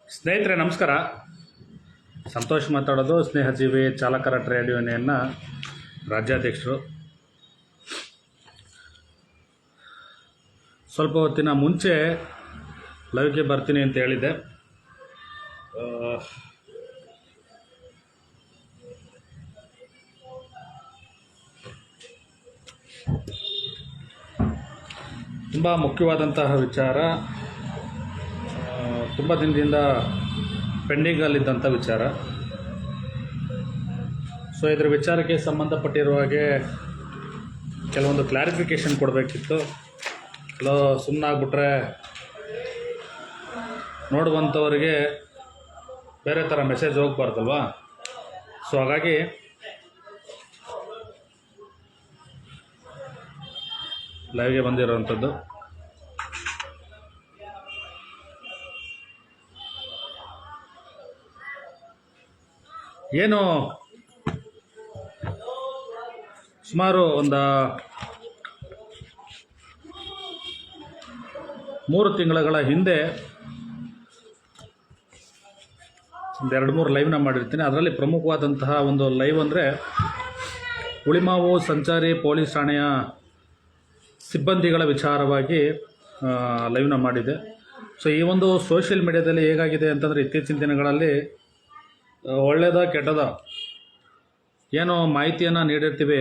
ಸ್ನೇಹಿತರೆ ನಮಸ್ಕಾರ. ಸಂತೋಷ್ ಮಾತಾಡೋದು, ಸ್ನೇಹಜೀವಿ ಚಾಲಕರ ಟ್ರೇಡ್ ಯೂನಿಯನ್ನ ರಾಜ್ಯಾಧ್ಯಕ್ಷರು. ಸ್ವಲ್ಪ ಹೊತ್ತಿನ ಮುಂಚೆ ಲೈವ್ಗೆ ಬರ್ತೀನಿ ಅಂತ ಹೇಳಿದ್ದೆ. ತುಂಬ ಮುಖ್ಯವಾದಂತಹ ವಿಚಾರ, ತುಂಬ ದಿನದಿಂದ ಪೆಂಡಿಂಗಲ್ಲಿದ್ದಂಥ ವಿಚಾರ. ಸೊ ಇದರ ವಿಚಾರಕ್ಕೆ ಸಂಬಂಧಪಟ್ಟಿರುವ ಹಾಗೆ ಕೆಲವೊಂದು ಕ್ಲಾರಿಫಿಕೇಷನ್ ಕೊಡಬೇಕಿತ್ತು. ಎಲ್ಲೋ ಸುಮ್ಮನಾಗ್ಬಿಟ್ರೆ ನೋಡುವಂಥವ್ರಿಗೆ ಬೇರೆ ಥರ ಮೆಸೇಜ್ ಹೋಗ್ಬಾರ್ದಲ್ವಾ. ಸೊ ಹಾಗಾಗಿ ಲೈವ್ಗೆ ಬಂದಿರೋವಂಥದ್ದು. ಏನು ಸುಮಾರು ಒಂದು 3 ತಿಂಗಳ ಹಿಂದೆ ಒಂದು 2-3 ಲೈವ್ನ ಮಾಡಿರ್ತೀನಿ. ಅದರಲ್ಲಿ ಪ್ರಮುಖವಾದಂತಹ ಒಂದು ಲೈವ್ ಅಂದರೆ ಹುಳಿಮಾವು ಸಂಚಾರಿ ಪೊಲೀಸ್ ಠಾಣೆಯ ಸಿಬ್ಬಂದಿಗಳ ವಿಚಾರವಾಗಿ ಲೈವ್ನ ಮಾಡಿದೆ. ಸೊ ಈ ಒಂದು ಸೋಷಿಯಲ್ ಮೀಡಿಯಾದಲ್ಲಿ ಹೇಗಾಗಿದೆ ಅಂತಂದರೆ, ಇತ್ತೀಚಿನ ದಿನಗಳಲ್ಲಿ ಒಳ್ಳೆಯದ ಕೆಟ್ಟದ ಏನೋ ಮಾಹಿತಿಯನ್ನು ನೀಡಿರ್ತೀವಿ,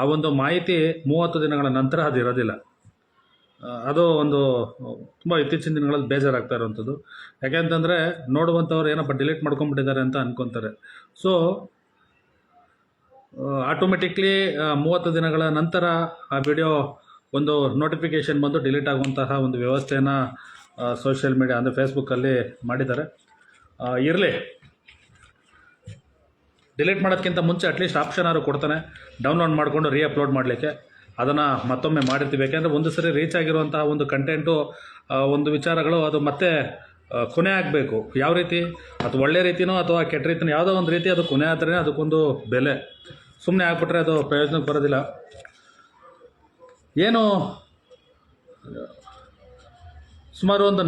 ಆ ಒಂದು ಮಾಹಿತಿ 30 ದಿನಗಳ ನಂತರ ಅದು ಇರೋದಿಲ್ಲ. ಅದು ಒಂದು ತುಂಬ ಇತ್ತೀಚಿನ ದಿನಗಳಲ್ಲಿ ಬೇಜಾರಾಗ್ತಾ ಇರೋವಂಥದ್ದು. ಯಾಕೆಂತಂದರೆ ನೋಡುವಂಥವ್ರು ಏನಪ್ಪ ಡಿಲೀಟ್ ಮಾಡ್ಕೊಂಡ್ಬಿಟ್ಟಿದ್ದಾರೆ ಅಂತ ಅಂದ್ಕೊತಾರೆ. ಸೊ ಆಟೋಮೆಟಿಕ್ಲಿ 30 ದಿನಗಳ ನಂತರ ಆ ವಿಡಿಯೋ ಒಂದು ನೋಟಿಫಿಕೇಷನ್ ಬಂದು ಡಿಲೀಟ್ ಆಗುವಂತಹ ಒಂದು ವ್ಯವಸ್ಥೆಯನ್ನು ಸೋಷಿಯಲ್ ಮೀಡಿಯಾ ಅಂದರೆ ಫೇಸ್ಬುಕ್ಕಲ್ಲಿ ಮಾಡಿದ್ದಾರೆ. ಇರಲಿ, ಡಿಲೀಟ್ ಮಾಡೋದಕ್ಕಿಂತ ಮುಂಚೆ ಅಟ್ಲೀಸ್ಟ್ ಆಪ್ಷನ್ ಆದರೂ ಕೊಡ್ತಾನೆ ಡೌನ್ಲೋಡ್ ಮಾಡಿಕೊಂಡು ಅಪ್ಲೋಡ್ ಮಾಡಲಿಕ್ಕೆ. ಅದನ್ನು ಮತ್ತೊಮ್ಮೆ ಮಾಡಿರ್ತೀವಿ. ಯಾಕೆಂದರೆ ಒಂದು ಸರಿ ರೀಚ್ ಆಗಿರುವಂತಹ ಒಂದು ಕಂಟೆಂಟು, ಒಂದು ವಿಚಾರಗಳು ಅದು ಮತ್ತೆ ಕೊನೆ ಆಗಬೇಕು. ಯಾವ ರೀತಿ, ಅದು ಒಳ್ಳೆ ರೀತಿಯೋ ಅಥವಾ ಕೆಟ್ಟ ರೀತಿಯೋ, ಯಾವುದೋ ಒಂದು ರೀತಿ ಅದು ಕೊನೆ ಆದರೆ ಅದಕ್ಕೊಂದು ಬೆಲೆ. ಸುಮ್ಮನೆ ಆಗಿಬಿಟ್ರೆ ಅದು ಪ್ರಯೋಜನಕ್ಕೆ ಬರೋದಿಲ್ಲ. ಏನು ಸುಮಾರು ಒಂದು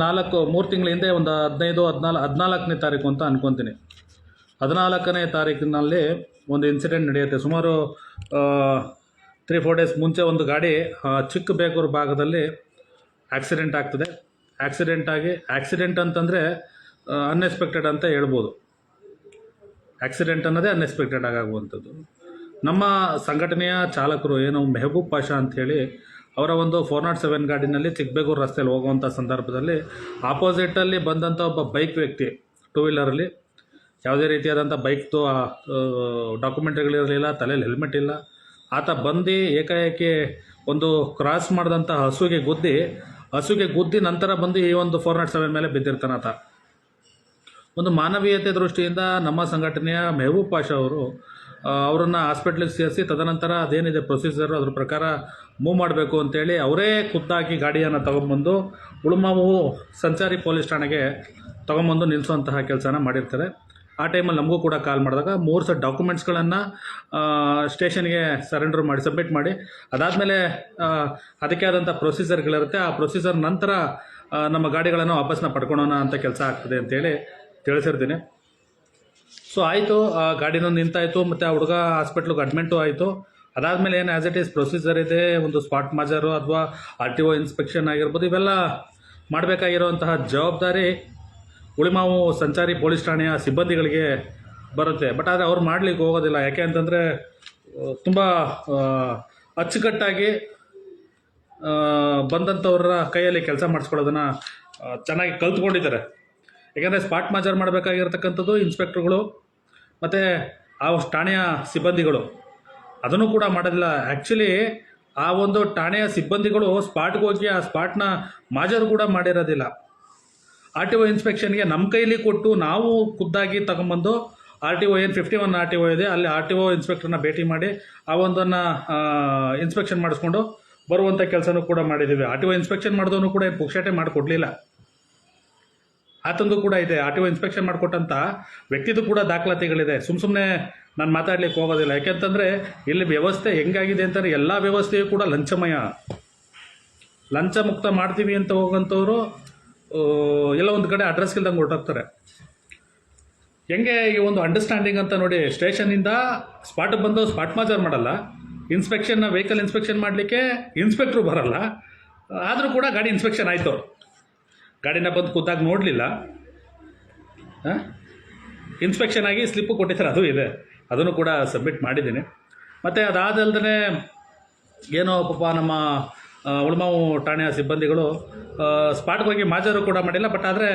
3 ತಿಂಗಳ ಹಿಂದೆ ಒಂದು 14ನೇ ತಾರೀಕು ಅಂತ ಅಂದ್ಕೊತೀನಿ. 14ನೇ ತಾರೀಕಿನಲ್ಲಿ ಒಂದು ಇನ್ಸಿಡೆಂಟ್ ನಡೆಯುತ್ತೆ. ಸುಮಾರು 3-4 ಡೇಸ್ ಮುಂಚೆ ಒಂದು ಗಾಡಿ ಚಿಕ್ಕಬೇಗೂರು ಭಾಗದಲ್ಲಿ ಆಕ್ಸಿಡೆಂಟ್ ಆಗ್ತದೆ. ಆಕ್ಸಿಡೆಂಟ್ ಅಂತಂದರೆ ಅನ್ಎಕ್ಸ್ಪೆಕ್ಟೆಡ್ ಅಂತ ಹೇಳ್ಬೋದು. ಆಕ್ಸಿಡೆಂಟ್ ಅನ್ನೋದೇ ಅನ್ಎಕ್ಸ್ಪೆಕ್ಟೆಡ್ ಆಗುವಂಥದ್ದು. ನಮ್ಮ ಸಂಘಟನೆಯ ಚಾಲಕರು ಏನು ಮೆಹಬೂಬ್ ಪಾಷಾ ಅಂಥೇಳಿ ಅವರ ಒಂದು 407 ಗಾಡಿನಲ್ಲಿ ಚಿಕ್ಕಬೇಗೂರು ರಸ್ತೆಯಲ್ಲಿ ಹೋಗುವಂಥ ಸಂದರ್ಭದಲ್ಲಿ ಆಪೋಸಿಟಲ್ಲಿ ಬಂದಂಥ ಒಬ್ಬ ಬೈಕ್ ವ್ಯಕ್ತಿ 2 ವೀಲರಲ್ಲಿ, ಯಾವುದೇ ರೀತಿಯಾದಂಥ ಬೈಕ್ದು ಡಾಕ್ಯುಮೆಂಟ್ರಿಗಳಿರಲಿಲ್ಲ, ತಲೆಯಲ್ಲಿ ಹೆಲ್ಮೆಟ್ ಇಲ್ಲ. ಆತ ಬಂದು ಏಕಾಏಕಿ ಒಂದು ಕ್ರಾಸ್ ಮಾಡಿದಂಥ ಹಸುಗೆ ಗುದ್ದಿ ನಂತರ ಬಂದು ಈ ಒಂದು 407 ಮೇಲೆ ಬಿದ್ದಿರ್ತಾನೆ ಆತ. ಒಂದು ಮಾನವೀಯತೆ ದೃಷ್ಟಿಯಿಂದ ನಮ್ಮ ಸಂಘಟನೆಯ ಮೆಹಬೂಬ್ ಪಾಷಾ ಅವರು ಅವರನ್ನು ಹಾಸ್ಪಿಟ್ಲಿಗೆ ಸೇರಿಸಿ ತದನಂತರ ಅದೇನಿದೆ ಪ್ರೊಸೀಜರು ಅದ್ರ ಪ್ರಕಾರ ಮೂವ್ ಮಾಡಬೇಕು ಅಂತೇಳಿ ಅವರೇ ಖುದ್ದಾಗಿ ಗಾಡಿಯನ್ನು ತೊಗೊಂಬಂದು ಹುಳಿಮಾವು ಸಂಚಾರಿ ಪೊಲೀಸ್ ಠಾಣೆಗೆ ತೊಗೊಂಬಂದು ನಿಲ್ಲಿಸುವಂತಹ ಕೆಲಸನ ಮಾಡಿರ್ತಾರೆ. ಆ ಟೈಮಲ್ಲಿ ನಮಗೂ ಕೂಡ ಕಾಲ್ ಮಾಡಿದಾಗ 3 ಸೆಟ್ ಡಾಕ್ಯುಮೆಂಟ್ಸ್ಗಳನ್ನು ಸ್ಟೇಷನ್ಗೆ ಸರೆಂಡರ್ ಮಾಡಿ ಸಬ್ಮಿಟ್ ಮಾಡಿ, ಅದಾದಮೇಲೆ ಅದಕ್ಕೆ ಆದಂಥ ಪ್ರೊಸೀಜರ್ಗಳಿರುತ್ತೆ. ಆ ಪ್ರೊಸೀಜರ್ ನಂತರ ನಮ್ಮ ಗಾಡಿಗಳನ್ನು ವಾಪಸ್ನ ಪಡ್ಕೊಳ್ಳೋಣ ಅಂತ ಕೆಲಸ ಆಗ್ತದೆ ಅಂತೇಳಿ ತಿಳಿಸಿರ್ತೀನಿ. ಸೊ ಆಯಿತು, ಆ ಗಾಡಿನೂ ನಿಂತಾಯಿತು, ಮತ್ತು ಆ ಹುಡುಗ ಹಾಸ್ಪಿಟ್ಲಿಗೆ ಅಡ್ಮಿಂಟು ಆಯಿತು. ಅದಾದಮೇಲೆ ಏನು ಆ್ಯಸ್ ಇಟ್ ಈಸ್ ಪ್ರೊಸೀಜರ್ ಇದೆ, ಒಂದು ಸ್ಪಾಟ್ ಮಾಜರು ಅಥವಾ RTO ಇನ್ಸ್ಪೆಕ್ಷನ್ ಆಗಿರ್ಬೋದು, ಇವೆಲ್ಲ ಮಾಡಬೇಕಾಗಿರುವಂತಹ ಜವಾಬ್ದಾರಿ ಹುಳಿಮಾವು ಸಂಚಾರಿ ಪೊಲೀಸ್ ಠಾಣೆಯ ಸಿಬ್ಬಂದಿಗಳಿಗೆ ಬರುತ್ತೆ. ಬಟ್ ಆದರೆ ಅವ್ರು ಮಾಡಲಿಕ್ಕೆ ಹೋಗೋದಿಲ್ಲ. ಯಾಕೆ ಅಂತಂದರೆ ತುಂಬ ಅಚ್ಚುಕಟ್ಟಾಗಿ ಬಂದಂಥವ್ರ ಕೈಯಲ್ಲಿ ಕೆಲಸ ಮಾಡಿಸ್ಕೊಳ್ಳೋದನ್ನು ಚೆನ್ನಾಗಿ ಕಲ್ತ್ಕೊಂಡಿದ್ದಾರೆ. ಯಾಕೆಂದರೆ ಸ್ಪಾಟ್ ಮಾಜರ್ ಮಾಡಬೇಕಾಗಿರ್ತಕ್ಕಂಥದ್ದು ಇನ್ಸ್ಪೆಕ್ಟ್ರುಗಳು ಮತ್ತು ಆ ಠಾಣೆಯ ಸಿಬ್ಬಂದಿಗಳು, ಅದನ್ನು ಕೂಡ ಮಾಡೋದಿಲ್ಲ. ಆ್ಯಕ್ಚುಲಿ ಆ ಒಂದು ಠಾಣೆಯ ಸಿಬ್ಬಂದಿಗಳು ಸ್ಪಾಟ್ಗೆ ಹೋಗಿ ಆ ಸ್ಪಾಟ್ನ ಮಾಜರು ಕೂಡ ಮಾಡಿರೋದಿಲ್ಲ. RTO ಇನ್ಸ್ಪೆಕ್ಷನ್ಗೆ ನಮ್ಮ ಕೈಲಿ ಕೊಟ್ಟು ನಾವು ಖುದ್ದಾಗಿ ತಗೊಂಬಂದು RTO ಏನು 51 RTO ಇದೆ ಅಲ್ಲಿ RTO ಇನ್ಸ್ಪೆಕ್ಟರ್ನ ಭೇಟಿ ಮಾಡಿ ಆ ಒಂದನ್ನು ಇನ್ಸ್ಪೆಕ್ಷನ್ ಮಾಡಿಸ್ಕೊಂಡು ಬರುವಂಥ ಕೆಲಸನೂ ಕೂಡ ಮಾಡಿದ್ದೀವಿ. RTO ಇನ್ಸ್ಪೆಕ್ಷನ್ ಮಾಡಿದವನು ಕೂಡ ಏನು ಪುಕ್ಷಟೆ ಮಾಡಿಕೊಡ್ಲಿಲ್ಲ. ಆತಂದು ಕೂಡ ಇದೆ. RTO ಇನ್ಸ್ಪೆಕ್ಷನ್ ಮಾಡಿಕೊಟ್ಟಂಥ ವ್ಯಕ್ತಿದು ಕೂಡ ದಾಖಲಾತಿಗಳಿದೆ. ಸುಮ್ಮನೆ ನಾನು ಮಾತಾಡ್ಲಿಕ್ಕೆ ಹೋಗೋದಿಲ್ಲ. ಯಾಕೆಂತಂದರೆ ಇಲ್ಲಿ ವ್ಯವಸ್ಥೆ ಹೆಂಗಾಗಿದೆ ಅಂತಂದರೆ ಎಲ್ಲ ವ್ಯವಸ್ಥೆಯೂ ಕೂಡ ಲಂಚಮಯ. ಲಂಚ ಮುಕ್ತ ಮಾಡ್ತೀವಿ ಅಂತ ಹೋಗೋಂಥವ್ರು ಎಲ್ಲ ಒಂದು ಕಡೆ ಅಡ್ರೆಸ್ ಇಲ್ದಂಗೆ ಹೊರಟೋಗ್ತಾರೆ. ಹೆಂಗೆ ಈ ಒಂದು ಅಂಡರ್ಸ್ಟ್ಯಾಂಡಿಂಗ್ ಅಂತ ನೋಡಿ, ಸ್ಟೇಷನಿಂದ ಸ್ಪಾಟಿಗೆ ಬಂದು ಸ್ಪಾಟ್ ಮಾಜರ್ ಮಾಡಲ್ಲ, ಇನ್ಸ್ಪೆಕ್ಷನ್ನ ವೆಹಿಕಲ್ ಇನ್ಸ್ಪೆಕ್ಷನ್ ಮಾಡಲಿಕ್ಕೆ ಇನ್ಸ್ಪೆಕ್ಟ್ರು ಬರಲ್ಲ, ಆದರೂ ಕೂಡ ಗಾಡಿ ಇನ್ಸ್ಪೆಕ್ಷನ್ ಆಯಿತು. ಗಾಡಿನ ಬಂದು ಖುದ್ದಾಗಿ ನೋಡಲಿಲ್ಲ, ಇನ್ಸ್ಪೆಕ್ಷನ್ ಆಗಿ ಸ್ಲಿಪ್ಪು ಕೊಟ್ಟಿದ್ದಾರೆ, ಅದು ಇದೆ, ಅದನ್ನು ಕೂಡ ಸಬ್ಮಿಟ್ ಮಾಡಿದ್ದೀನಿ. ಮತ್ತು ಅದಾದಲ್ದೇ ಏನೋ ಪಾಪ ನಮ್ಮ ಉಳ್ಮಾವು ಠಾಣೆಯ ಸಿಬ್ಬಂದಿಗಳು ಸ್ಪಾಟ್ಗೆ ಹೋಗಿ ಮಾಜರು ಕೂಡ ಮಾಡಿಲ್ಲ. ಬಟ್ ಆದರೆ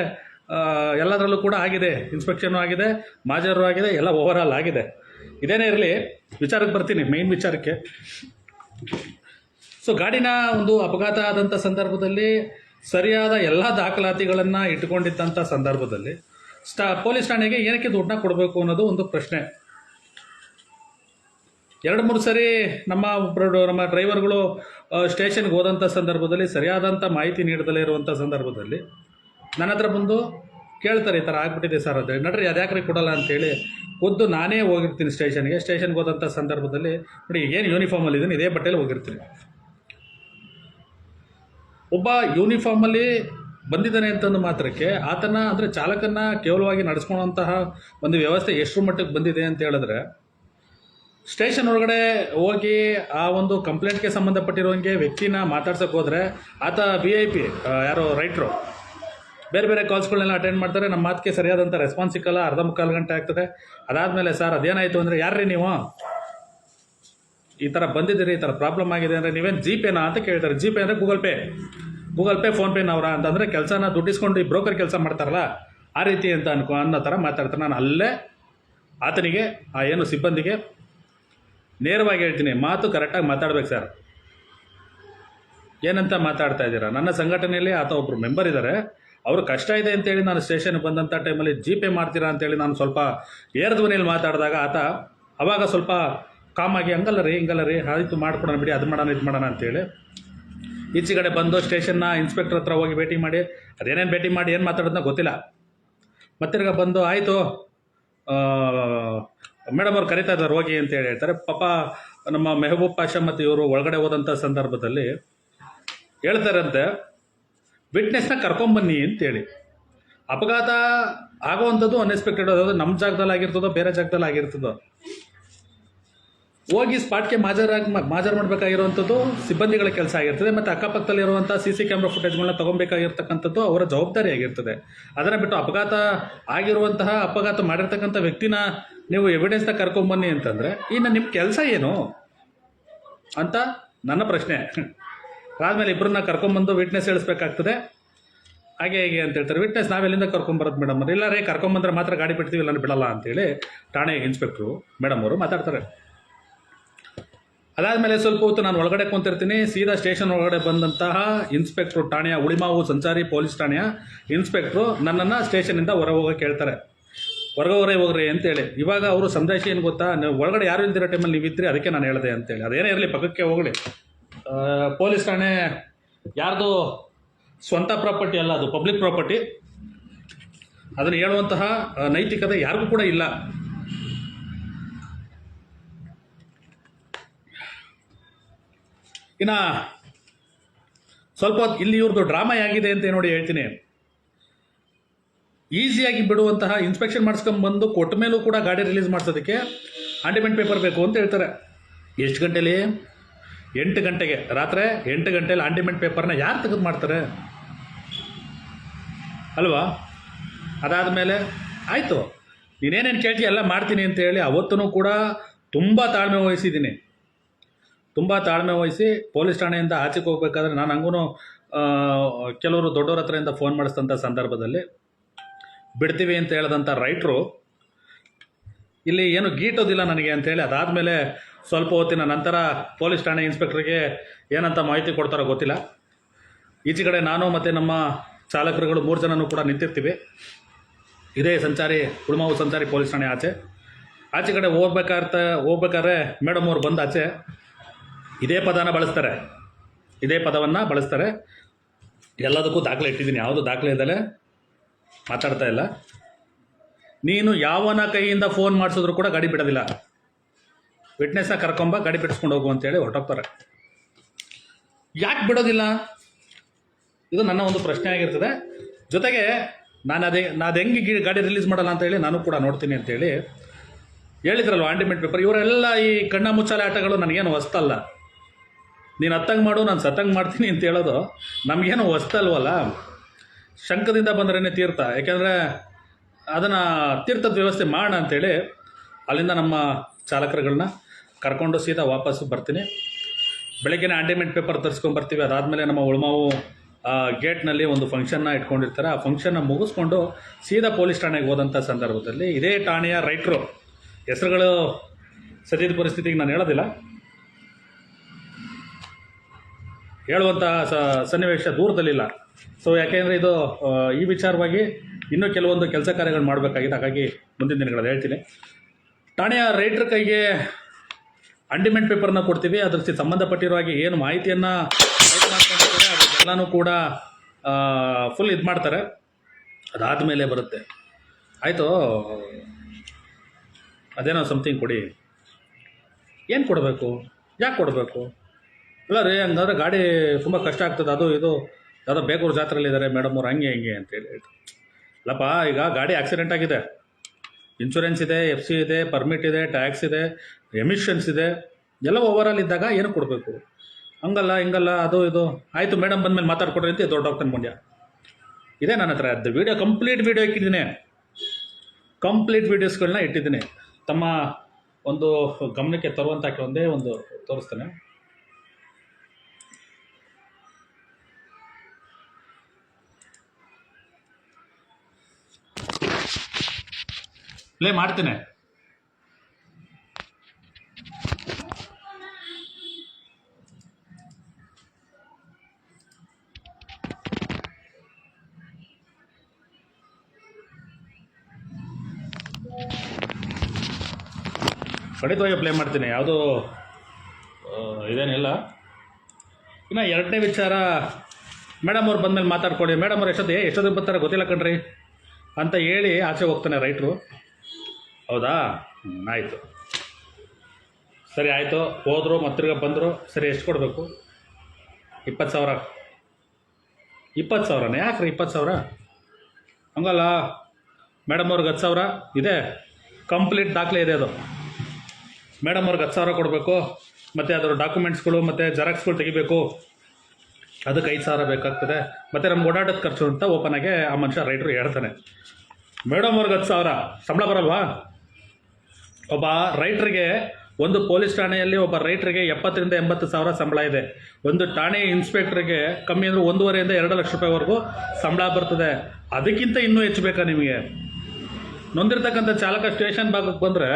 ಎಲ್ಲದರಲ್ಲೂ ಕೂಡ ಆಗಿದೆ, ಇನ್ಸ್ಪೆಕ್ಷನು ಆಗಿದೆ, ಮಾಜರು ಆಗಿದೆ, ಎಲ್ಲ ಓವರ್ ಆಲ್ ಆಗಿದೆ. ಇದೇನೇ ಇರಲಿ, ವಿಚಾರಕ್ಕೆ ಬರ್ತೀನಿ, ಮೇಯ್ನ್ ವಿಚಾರಕ್ಕೆ. ಸೊ ಗಾಡಿನ ಒಂದು ಅಪಘಾತ ಆದಂಥ ಸಂದರ್ಭದಲ್ಲಿ ಸರಿಯಾದ ಎಲ್ಲ ದಾಖಲಾತಿಗಳನ್ನು ಇಟ್ಕೊಂಡಿದ್ದಂಥ ಸಂದರ್ಭದಲ್ಲಿ ಪೊಲೀಸ್ ಠಾಣೆಗೆ ಏನಕ್ಕೆ ದುಡ್ಡನ್ನ ಕೊಡಬೇಕು ಅನ್ನೋದು ಒಂದು ಪ್ರಶ್ನೆ. 2-3 ಸರಿ ನಮ್ಮ ಡ್ರೈವರ್ಗಳು ಸ್ಟೇಷನ್ಗೆ ಹೋದಂಥ ಸಂದರ್ಭದಲ್ಲಿ ಸರಿಯಾದಂಥ ಮಾಹಿತಿ ನೀಡದಲೇ ಇರುವಂಥ ಸಂದರ್ಭದಲ್ಲಿ ನನ್ನ ಹತ್ರ ಬಂದು ಕೇಳ್ತಾರೆ, ಈ ಥರ ಆಗ್ಬಿಟ್ಟಿದೆ ಸರ್ ಅಂದರೆ, ನಡ್ರಿ ಅದ್ಯಾಕ್ರಿ ಕೊಡಲ್ಲ ಅಂತೇಳಿ ಖುದ್ದು ನಾನೇ ಹೋಗಿರ್ತೀನಿ ಸ್ಟೇಷನ್ಗೆ ಹೋದಂಥ ಸಂದರ್ಭದಲ್ಲಿ. ನೋಡಿ ಏನು ಯೂನಿಫಾರ್ಮಲ್ಲಿದ್ದೀನಿ, ಇದೇ ಬಟ್ಟೆಯಲ್ಲಿ ಹೋಗಿರ್ತೀನಿ. ಒಬ್ಬ ಯೂನಿಫಾರ್ಮಲ್ಲಿ ಬಂದಿದ್ದಾನೆ ಅಂತಂದು ಮಾತ್ರಕ್ಕೆ ಆತನ ಅಂದರೆ ಚಾಲಕನ ಕೇವಲವಾಗಿ ನಡೆಸ್ಕೊಳ್ಳುವಂತಹ ಒಂದು ವ್ಯವಸ್ಥೆ ಎಷ್ಟು ಮಟ್ಟಕ್ಕೆ ಬಂದಿದೆ ಅಂತ ಹೇಳಿದ್ರೆ, ಸ್ಟೇಷನ್ ಒಳಗಡೆ ಹೋಗಿ ಆ ಒಂದು ಕಂಪ್ಲೇಂಟ್ಗೆ ಸಂಬಂಧಪಟ್ಟಿರೋಂಗೆ ವ್ಯಕ್ತಿನ ಮಾತಾಡ್ಸೋಕ್ಕೆ ಹೋದರೆ ಆತ VIP ಯಾರೋ ರೈಟ್ರು ಬೇರೆ ಬೇರೆ ಕಾಲ್ಸ್ಗಳನ್ನೆಲ್ಲ ಅಟೆಂಡ್ ಮಾಡ್ತಾರೆ. ನಮ್ಮ ಮಾತಿಗೆ ಸರಿಯಾದಂಥ ರೆಸ್ಪಾನ್ಸ್ ಸಿಕ್ಕಲ್ಲ, ಅರ್ಧ ಮುಕ್ಕಾಲು ಗಂಟೆ ಆಗ್ತದೆ. ಅದಾದಮೇಲೆ ಸರ್ ಅದೇನಾಯಿತು ಅಂದರೆ, ಯಾರ್ರೀ ನೀವು ಈ ಥರ ಬಂದಿದ್ದೀರಿ, ಈ ಥರ ಪ್ರಾಬ್ಲಮ್ ಆಗಿದೆ ಅಂದರೆ ನೀವೇನು GPೇನಾ ಅಂತ ಕೇಳ್ತಾರೆ. GPೇ ಅಂದರೆ ಗೂಗಲ್ ಪೇ ಫೋನ್ಪೇನವರ ಅಂತಂದರೆ ಕೆಲಸನ ದುಡ್ಡಿಸ್ಕೊಂಡು ಈ ಬ್ರೋಕರ್ ಕೆಲಸ ಮಾಡ್ತಾರಲ್ಲ ಆ ರೀತಿ ಅಂತ ಅನ್ನೋ ಥರ ಮಾತಾಡ್ತಾರೆ. ನಾನು ಅಲ್ಲೇ ಆತನಿಗೆ ಏನು ಸಿಬ್ಬಂದಿಗೆ ನೇರವಾಗಿ ಹೇಳ್ತೀನಿ, ಮಾತು ಕರೆಕ್ಟಾಗಿ ಮಾತಾಡ್ಬೇಕು ಸರ್, ಏನಂತ ಮಾತಾಡ್ತಾ ಇದ್ದೀರಾ? ನನ್ನ ಸಂಘಟನೆಯಲ್ಲಿ ಆತ ಒಬ್ಬರು ಮೆಂಬರ್ ಇದ್ದಾರೆ, ಅವರು ಕಷ್ಟ ಇದೆ ಅಂತೇಳಿ ನಾನು ಸ್ಟೇಷನ್ಗೆ ಬಂದಂಥ ಟೈಮಲ್ಲಿ GPೇ ಮಾಡ್ತೀರಾ ಅಂತೇಳಿ ನಾನು ಸ್ವಲ್ಪ ಏರ್ಧ್ವನಿಯಲ್ಲಿ ಮಾತಾಡಿದಾಗ ಆತ ಅವಾಗ ಸ್ವಲ್ಪ ಕಾಮಾಗಿ ಹಂಗಲ್ಲ ರೀ ಆಯಿತು ಮಾಡ್ಕೊಡೋಣ ಬಿಡಿ, ಅದು ಮಾಡೋಣ ಇದು ಮಾಡೋಣ ಅಂತೇಳಿ ಈಚೆಗಡೆ ಬಂದು ಸ್ಟೇಷನ್ನ ಇನ್ಸ್ಪೆಕ್ಟರ್ ಹತ್ರ ಹೋಗಿ ಭೇಟಿ ಮಾಡಿ, ಅದೇನೇನು ಭೇಟಿ ಮಾಡಿ ಏನು ಮಾತಾಡೋದನ್ನ ಗೊತ್ತಿಲ್ಲ. ಮತ್ತಿರ್ಗ ಬಂದು ಆಯಿತು ಮೇಡಮ್ ಅವ್ರು ಕರಿತಾ ಇದ್ದಾರೆ ಹೋಗಿ ಅಂತೇಳಿ ಹೇಳ್ತಾರೆ. ಪಾಪ ನಮ್ಮ ಮೆಹಬೂಬ್ ಪಾಷಾ ಮತ್ತು ಇವರು ಒಳಗಡೆ ಹೋದಂಥ ಸಂದರ್ಭದಲ್ಲಿ ಹೇಳ್ತಾರಂತೆ, ವಿಟ್ನೆಸ್ನ ಕರ್ಕೊಂಬನ್ನಿ ಅಂತೇಳಿ. ಅಪಘಾತ ಆಗೋವಂಥದ್ದು ಅನ್ಎಕ್ಸ್ಪೆಕ್ಟೆಡ್, ಅದು ನಮ್ಮ ಜಾಗದಲ್ಲಿ ಆಗಿರ್ತದೋ ಬೇರೆ ಜಾಗದಲ್ಲಿ ಆಗಿರ್ತದೋ, ಹೋಗಿ ಸ್ಪಾಟ್ಗೆ ಮಾಜರ್ ಮಾಡಬೇಕಾಗಿರುವಂಥದ್ದು ಸಿಬ್ಬಂದಿಗಳ ಕೆಲಸ ಆಗಿರ್ತದೆ. ಮತ್ತು ಅಕ್ಕಪಕ್ಕದಲ್ಲಿರುವಂಥ CC ಕ್ಯಾಮ್ರಾ ಫುಟೇಜ್ಗಳನ್ನ ತೊಗೊಬೇಕಾಗಿರ್ತಕ್ಕಂಥದ್ದು ಅವರ ಜವಾಬ್ದಾರಿ ಆಗಿರ್ತದೆ. ಅದನ್ನು ಬಿಟ್ಟು ಅಪಘಾತ ಮಾಡಿರ್ತಕ್ಕಂಥ ವ್ಯಕ್ತಿನ ನೀವು ಎವಿಡೆನ್ಸ್ನ ಕರ್ಕೊಂಬನ್ನಿ ಅಂತಂದರೆ ಇನ್ನು ನಿಮ್ಮ ಕೆಲಸ ಏನು ಅಂತ ನನ್ನ ಪ್ರಶ್ನೆ. ಆದಮೇಲೆ ಇಬ್ಬರನ್ನ ಕರ್ಕೊಂಬಂದು ವಿಟ್ನೆಸ್ ಹೇಳಿಸ್ಬೇಕಾಗ್ತದೆ, ಹಾಗೆ ಹೇಗೆ ಅಂತ ಹೇಳ್ತಾರೆ. ವಿಟ್ನೆಸ್ ನಾವೆಲ್ಲಿಂದ ಕರ್ಕೊಂಬರೋದು ಮೇಡಮ್ ಅವ್ರು? ಇಲ್ಲ ರೀ, ಕರ್ಕೊಂಬಂದ್ರೆ ಮಾತ್ರ ಗಾಡಿ ಬಿಡ್ತೀವಿ, ಇಲ್ಲ ಬಿಡಲ್ಲ ಅಂತೇಳಿ ಠಾಣೆ ಇನ್ಸ್ಪೆಕ್ಟ್ರು ಮೇಡಮ್ ಅವರು ಮಾತಾಡ್ತಾರೆ. ಅದಾದಮೇಲೆ ಸ್ವಲ್ಪ ಹೊತ್ತು ನಾನು ಒಳಗಡೆ ಕುಂತಿರ್ತೀನಿ. ಸೀದಾ ಸ್ಟೇಷನ್ ಒಳಗಡೆ ಬಂದಂತಹ ಇನ್ಸ್ಪೆಕ್ಟ್ರು, ಠಾಣೆಯ ಉಳಿಮಾವು ಸಂಚಾರಿ ಪೊಲೀಸ್ ಠಾಣೆಯ ಇನ್ಸ್ಪೆಕ್ಟ್ರು ನನ್ನನ್ನು ಸ್ಟೇಷನಿಂದ ಹೊರಗೆ ಹೋಗೋಕೆ ಕೇಳ್ತಾರೆ. ಹೊರಗೆ ಹೋಗ್ರಿ ಅಂತೇಳಿ. ಇವಾಗ ಅವರು ಸಂದೇಶ ಏನು ಗೊತ್ತಾ, ನೀವು ಒಳಗಡೆ ಯಾರು ಇಲ್ದಿರೋ ಟೈಮಲ್ಲಿ ನೀವು ಇದ್ರಿ, ಅದಕ್ಕೆ ನಾನು ಹೇಳಿದೆ ಅಂತೇಳಿ. ಅದೇನೇ ಇರಲಿ ಪಕ್ಕಕ್ಕೆ ಹೋಗಲಿ, ಪೊಲೀಸ್ ಠಾಣೆ ಯಾರ್ದು ಸ್ವಂತ ಪ್ರಾಪರ್ಟಿ ಅಲ್ಲ, ಅದು ಪಬ್ಲಿಕ್ ಪ್ರಾಪರ್ಟಿ. ಅದನ್ನು ಹೇಳುವಂತಹ ನೈತಿಕತೆ ಯಾರಿಗೂ ಕೂಡ ಇಲ್ಲ. ಇನ್ನು ಸ್ವಲ್ಪ ಇಲ್ಲಿ ಇವ್ರದ್ದು ಡ್ರಾಮಾ ಆಗಿದೆ ಅಂತ ನೋಡಿ ಹೇಳ್ತೀನಿ. ಈಸಿಯಾಗಿ ಬಿಡುವಂತಹ ಇನ್ಸ್ಪೆಕ್ಷನ್ ಮಾಡಿಸ್ಕೊಂಬಂದು ಕೊಟ್ಟ ಮೇಲೂ ಕೂಡ ಗಾಡಿ ರಿಲೀಸ್ ಮಾಡಿಸೋದಕ್ಕೆ ಆಂಟಿಮೆಂಟ್ ಪೇಪರ್ ಬೇಕು ಅಂತ ಹೇಳ್ತಾರೆ. ಎಷ್ಟು ಗಂಟೆಲಿ? 8 ಗಂಟೆಗೆ, ರಾತ್ರಿ 8 ಗಂಟೆಲಿ ಆಂಟಿಮೆಂಟ್ ಪೇಪರ್ನ ಯಾರು ತೆಗೆದು ಮಾಡ್ತಾರೆ ಅಲ್ವಾ? ಅದಾದಮೇಲೆ ಆಯಿತು, ನೀನೇನೇನು ಕೇಳ್ತೀಯ ಎಲ್ಲ ಮಾಡ್ತೀನಿ ಅಂತೇಳಿ ಅವತ್ತೂ ಕೂಡ ತುಂಬ ತಾಳ್ಮೆ ವಹಿಸಿದ್ದೀನಿ. ತುಂಬ ತಾಳ್ಮೆ ವಹಿಸಿ ಪೊಲೀಸ್ ಠಾಣೆಯಿಂದ ಆಚೆಗೆ ಹೋಗ್ಬೇಕಾದ್ರೆ ನಾನು ಹಂಗೂ ಕೆಲವರು ದೊಡ್ಡವ್ರ ಹತ್ರದಿಂದ ಫೋನ್ ಮಾಡಿಸಿದಂಥ ಸಂದರ್ಭದಲ್ಲಿ ಬಿಡ್ತೀವಿ ಅಂತ ಹೇಳಿದಂಥ ರೈಟ್ರು ಇಲ್ಲಿ ಏನು ಗೀಟೋದಿಲ್ಲ ನನಗೆ ಅಂತೇಳಿ, ಅದಾದಮೇಲೆ ಸ್ವಲ್ಪ ಹೊತ್ತಿನ ನಂತರ ಪೊಲೀಸ್ ಠಾಣೆ ಇನ್ಸ್ಪೆಕ್ಟ್ರಿಗೆ ಏನಂತ ಮಾಹಿತಿ ಕೊಡ್ತಾರೋ ಗೊತ್ತಿಲ್ಲ. ಈಚೆಗಡೆ ನಾನು ಮತ್ತು ನಮ್ಮ ಚಾಲಕರುಗಳು 3 ಜನನೂ ಕೂಡ ನಿಂತಿರ್ತೀವಿ. ಇದೇ ಉಳ್ಮಾವು ಸಂಚಾರಿ ಪೊಲೀಸ್ ಠಾಣೆ ಆಚೆಗಡೆ ಹೋಗ್ಬೇಕಾದ್ರೆ ಮೇಡಮ್ ಅವ್ರು ಬಂದು ಆಚೆ ಇದೇ ಪದವನ್ನು ಬಳಸ್ತಾರೆ. ಎಲ್ಲದಕ್ಕೂ ದಾಖಲೆ ಇಟ್ಟಿದ್ದೀನಿ, ಯಾವುದು ದಾಖಲೆ ಇದ್ದಲೇ ಮಾತಾಡ್ತಾ ಇಲ್ಲ. ನೀನು ಯಾವನ ಕೈಯಿಂದ ಫೋನ್ ಮಾಡಿಸಿದ್ರು ಕೂಡ ಗಾಡಿ ಬಿಡೋದಿಲ್ಲ, ವಿಟ್ನೆಸ್ನ ಕರ್ಕೊಂಬ, ಗಾಡಿ ಬಿಡಿಸ್ಕೊಂಡು ಹೋಗು ಅಂತೇಳಿ ಹೊರಟೋಗ್ತಾರೆ. ಯಾಕೆ ಬಿಡೋದಿಲ್ಲ? ಇದು ನನ್ನ ಒಂದು ಪ್ರಶ್ನೆ ಆಗಿರ್ತದೆ. ಜೊತೆಗೆ ನಾನು ಹೆಂಗೆ ಗಾಡಿ ರಿಲೀಸ್ ಮಾಡಲ್ಲ ಅಂತ ಹೇಳಿ ನಾನು ಕೂಡ ನೋಡ್ತೀನಿ ಅಂತೇಳಿ ಹೇಳಿದ್ರಲ್ವ ಆಂಟಿಮೆಂಟ್ ಪೇಪರ್. ಇವರೆಲ್ಲ ಈ ಕಣ್ಣ ಮುಚ್ಚಾಲೆ ಆಟಗಳು ನನಗೇನು ಹೊಸ್ತಲ್ಲ. ನೀನು ಹತ್ತಂಗೆ ಮಾಡು, ನಾನು ಸತ್ತಂಗೆ ಮಾಡ್ತೀನಿ ಅಂತ ಹೇಳೋದು ನಮಗೇನು ಹೊಸ್ತಲ್ವಲ್ಲ. ಶಂಕದಿಂದ ಬಂದ್ರೇ ತೀರ್ಥ, ಯಾಕೆಂದರೆ ಅದನ್ನು ತೀರ್ಥದ ವ್ಯವಸ್ಥೆ ಮಾಡೋಣ ಅಂತೇಳಿ ಅಲ್ಲಿಂದ ನಮ್ಮ ಚಾಲಕರುಗಳನ್ನ ಕರ್ಕೊಂಡು ಸೀದಾ ವಾಪಸ್ಸು ಬರ್ತೀನಿ. ಬೆಳಗ್ಗೆನೇ ಆಂಟಿಮೆಂಟ್ ಪೇಪರ್ ತರಿಸ್ಕೊಂಬರ್ತೀವಿ. ಅದಾದಮೇಲೆ ನಮ್ಮ ಉಳ್ಮಾವು ಗೇಟ್ನಲ್ಲಿ ಒಂದು ಫಂಕ್ಷನ್ನ ಇಟ್ಕೊಂಡಿರ್ತಾರೆ. ಆ ಫಂಕ್ಷನ್ನ ಮುಗಿಸ್ಕೊಂಡು ಸೀದಾ ಪೊಲೀಸ್ ಠಾಣೆಗೆ ಹೋದಂಥ ಸಂದರ್ಭದಲ್ಲಿ ಇದೇ ಠಾಣೆಯ ರೈಟ್ರು, ಹೆಸರುಗಳು ಸದ್ಯದ ಪರಿಸ್ಥಿತಿಗೆ ನಾನು ಹೇಳೋದಿಲ್ಲ, ಹೇಳುವಂಥ ಸನ್ನಿವೇಶ ದೂರದಲ್ಲಿಲ್ಲ. ಸೊ ಯಾಕೆಂದರೆ ಇದು ಈ ವಿಚಾರವಾಗಿ ಇನ್ನೂ ಕೆಲವೊಂದು ಕೆಲಸ ಕಾರ್ಯಗಳು ಮಾಡಬೇಕಾಗಿದೆ. ಹಾಗಾಗಿ ಮುಂದಿನ ದಿನಗಳಲ್ಲಿ ಹೇಳ್ತೀನಿ. ಠಾಣೆಯ ರೈಟ್ರ ಕೈಗೆ ಆಂಟಿಮೆಂಟ್ ಪೇಪರ್ನ ಕೊಡ್ತೀವಿ. ಅದಕ್ಕೆ ಸಂಬಂಧಪಟ್ಟಿರೋ ಹಾಗೆ ಏನು ಮಾಹಿತಿಯನ್ನು ಮಾಡ್ಕೊಂಡಿರ್ತಾರೆ ಅದೆಲ್ಲನೂ ಕೂಡ ಫುಲ್ ಇದು ಮಾಡ್ತಾರೆ. ಅದಾದಮೇಲೆ ಬರುತ್ತೆ. ಆಯಿತು, ಅದೇನೋ ಸಮಥಿಂಗ್ ಕೊಡಿ. ಏನು ಕೊಡಬೇಕು, ಯಾಕೆ ಕೊಡಬೇಕು? ಇಲ್ಲ ರೀ, ಹಂಗಾದ್ರೆ ಗಾಡಿ ತುಂಬ ಕಷ್ಟ ಆಗ್ತದೆ, ಅದು ಇದು ಯಾವುದೋ ಬೇಗೂರು ಜಾತ್ರೆಯಲ್ಲಿದ್ದಾರೆ ಮೇಡಮ್ ಅವ್ರು, ಹಂಗೆ ಹಿಂಗೆ ಅಂತೇಳಿ. ಅಲ್ಲಪ್ಪ, ಈಗ ಗಾಡಿ ಆಕ್ಸಿಡೆಂಟ್ ಆಗಿದೆ, ಇನ್ಶೂರೆನ್ಸ್ ಇದೆ, FC ಇದೆ, ಪರ್ಮಿಟ್ ಇದೆ, ಟ್ಯಾಕ್ಸ್ ಇದೆ, ಎಮಿಷನ್ಸ್ ಇದೆ, ಎಲ್ಲ ಓವರಾಲ್ ಇದ್ದಾಗ ಏನು ಕೊಡಬೇಕು? ಹಂಗಲ್ಲ ಹಿಂಗಲ್ಲ ಅದು ಇದು. ಆಯಿತು ಮೇಡಮ್ ಬಂದಮೇಲೆ ಮಾತಾಡ್ಕೊಡ್ರಿ ಅಂತ ದೊಡ್ಡ ಹೋಗ್ತಾನೆ ಮುಂದೆ. ಇದೇ ನನ್ನ ಹತ್ರ ಅದು ವಿಡಿಯೋ, ಕಂಪ್ಲೀಟ್ ವಿಡಿಯೋ ಇಟ್ಟಿದ್ದೀನಿ, ಕಂಪ್ಲೀಟ್ ವೀಡಿಯೋಸ್ಗಳನ್ನ ಇಟ್ಟಿದ್ದೀನಿ. ತಮ್ಮ ಒಂದು ಗಮನಕ್ಕೆ ತರುವಂಥ ಒಂದೇ ಒಂದು ತೋರಿಸ್ತೇನೆ. ಪ್ಲೇ ಮಾಡ್ತೇನೆ. ಖಂಡಿತವಾಗಿ ಪ್ಲೇ ಮಾಡ್ತೀನಿ, ಯಾವುದೂ ಇದೇನಿಲ್ಲ. ಇನ್ನು ಎರಡನೇ ವಿಚಾರ, ಮೇಡಮ್ ಅವ್ರು ಬಂದಮೇಲೆ ಮಾತಾಡ್ಕೊಡಿ. ಮೇಡಮ್ ಅವ್ರು ಎಷ್ಟೊತ್ತಿಗೆ ಬರ್ತಾರೆ ಗೊತ್ತಿಲ್ಲ ಕಣ್ರಿ ಅಂತ ಹೇಳಿ ಆಚೆ ಹೋಗ್ತಾನೆ ರೈಟ್ರು. ಹೌದಾ, ಆಯಿತು, ಸರಿ ಆಯಿತು. ಹೋದರು, ಮತ್ತಿರ್ಗ ಬಂದರು. ಸರಿ, ಎಷ್ಟು ಕೊಡಬೇಕು? 20,000. 20,000ನೇ? ಯಾಕೆ ರೀ 20,000? ಹಂಗಲ್ಲ ಮೇಡಮ್ ಅವ್ರಿಗೆ 10,000 ಇದೆ, ಕಂಪ್ಲೀಟ್ ದಾಖಲೆ ಇದೆ. ಅದು ಮೇಡಮ್ ಅವ್ರಿಗೆ 10,000 ಕೊಡಬೇಕು, ಮತ್ತು ಅದರ ಡಾಕ್ಯುಮೆಂಟ್ಸ್ಗಳು ಮತ್ತು ಜೆರಾಕ್ಸ್ಗಳು ತೆಗಿಬೇಕು, ಅದಕ್ಕೆ 5,000 ಬೇಕಾಗ್ತದೆ. ಮತ್ತು ನಮ್ಗೆ ಓಡಾಟದ ಖರ್ಚು ಅಂತ ಓಪನಾಗೆ ಆ ಮನುಷ್ಯ ರೈಟ್ರು ಹೇಳ್ತಾನೆ. ಮೇಡಮ್ ಅವ್ರಿಗೆ 10,000 ಸಂಬಳ ಬರಲ್ವಾ? ಒಬ್ಬ ರೈಟ್ರಿಗೆ, ಒಂದು ಪೊಲೀಸ್ ಠಾಣೆಯಲ್ಲಿ ಒಬ್ಬ ರೈಟ್ರಿಗೆ 70,000 ರಿಂದ 80,000 ಸಂಬಳ ಇದೆ. ಒಂದು ಠಾಣೆ ಇನ್ಸ್ಪೆಕ್ಟ್ರಿಗೆ ಕಮ್ಮಿ ಅಂದರೆ 1.5 ರಿಂದ 2 ಲಕ್ಷ ರೂಪಾಯಿವರೆಗೂ ಸಂಬಳ ಬರ್ತದೆ. ಅದಕ್ಕಿಂತ ಇನ್ನೂ ಹೆಚ್ಚು ಬೇಕಾ ನಿಮಗೆ? ನೊಂದಿರ್ತಕ್ಕಂಥ ಚಾಲಕ ಸ್ಟೇಷನ್ ಭಾಗಕ್ಕೆ ಬಂದರೆ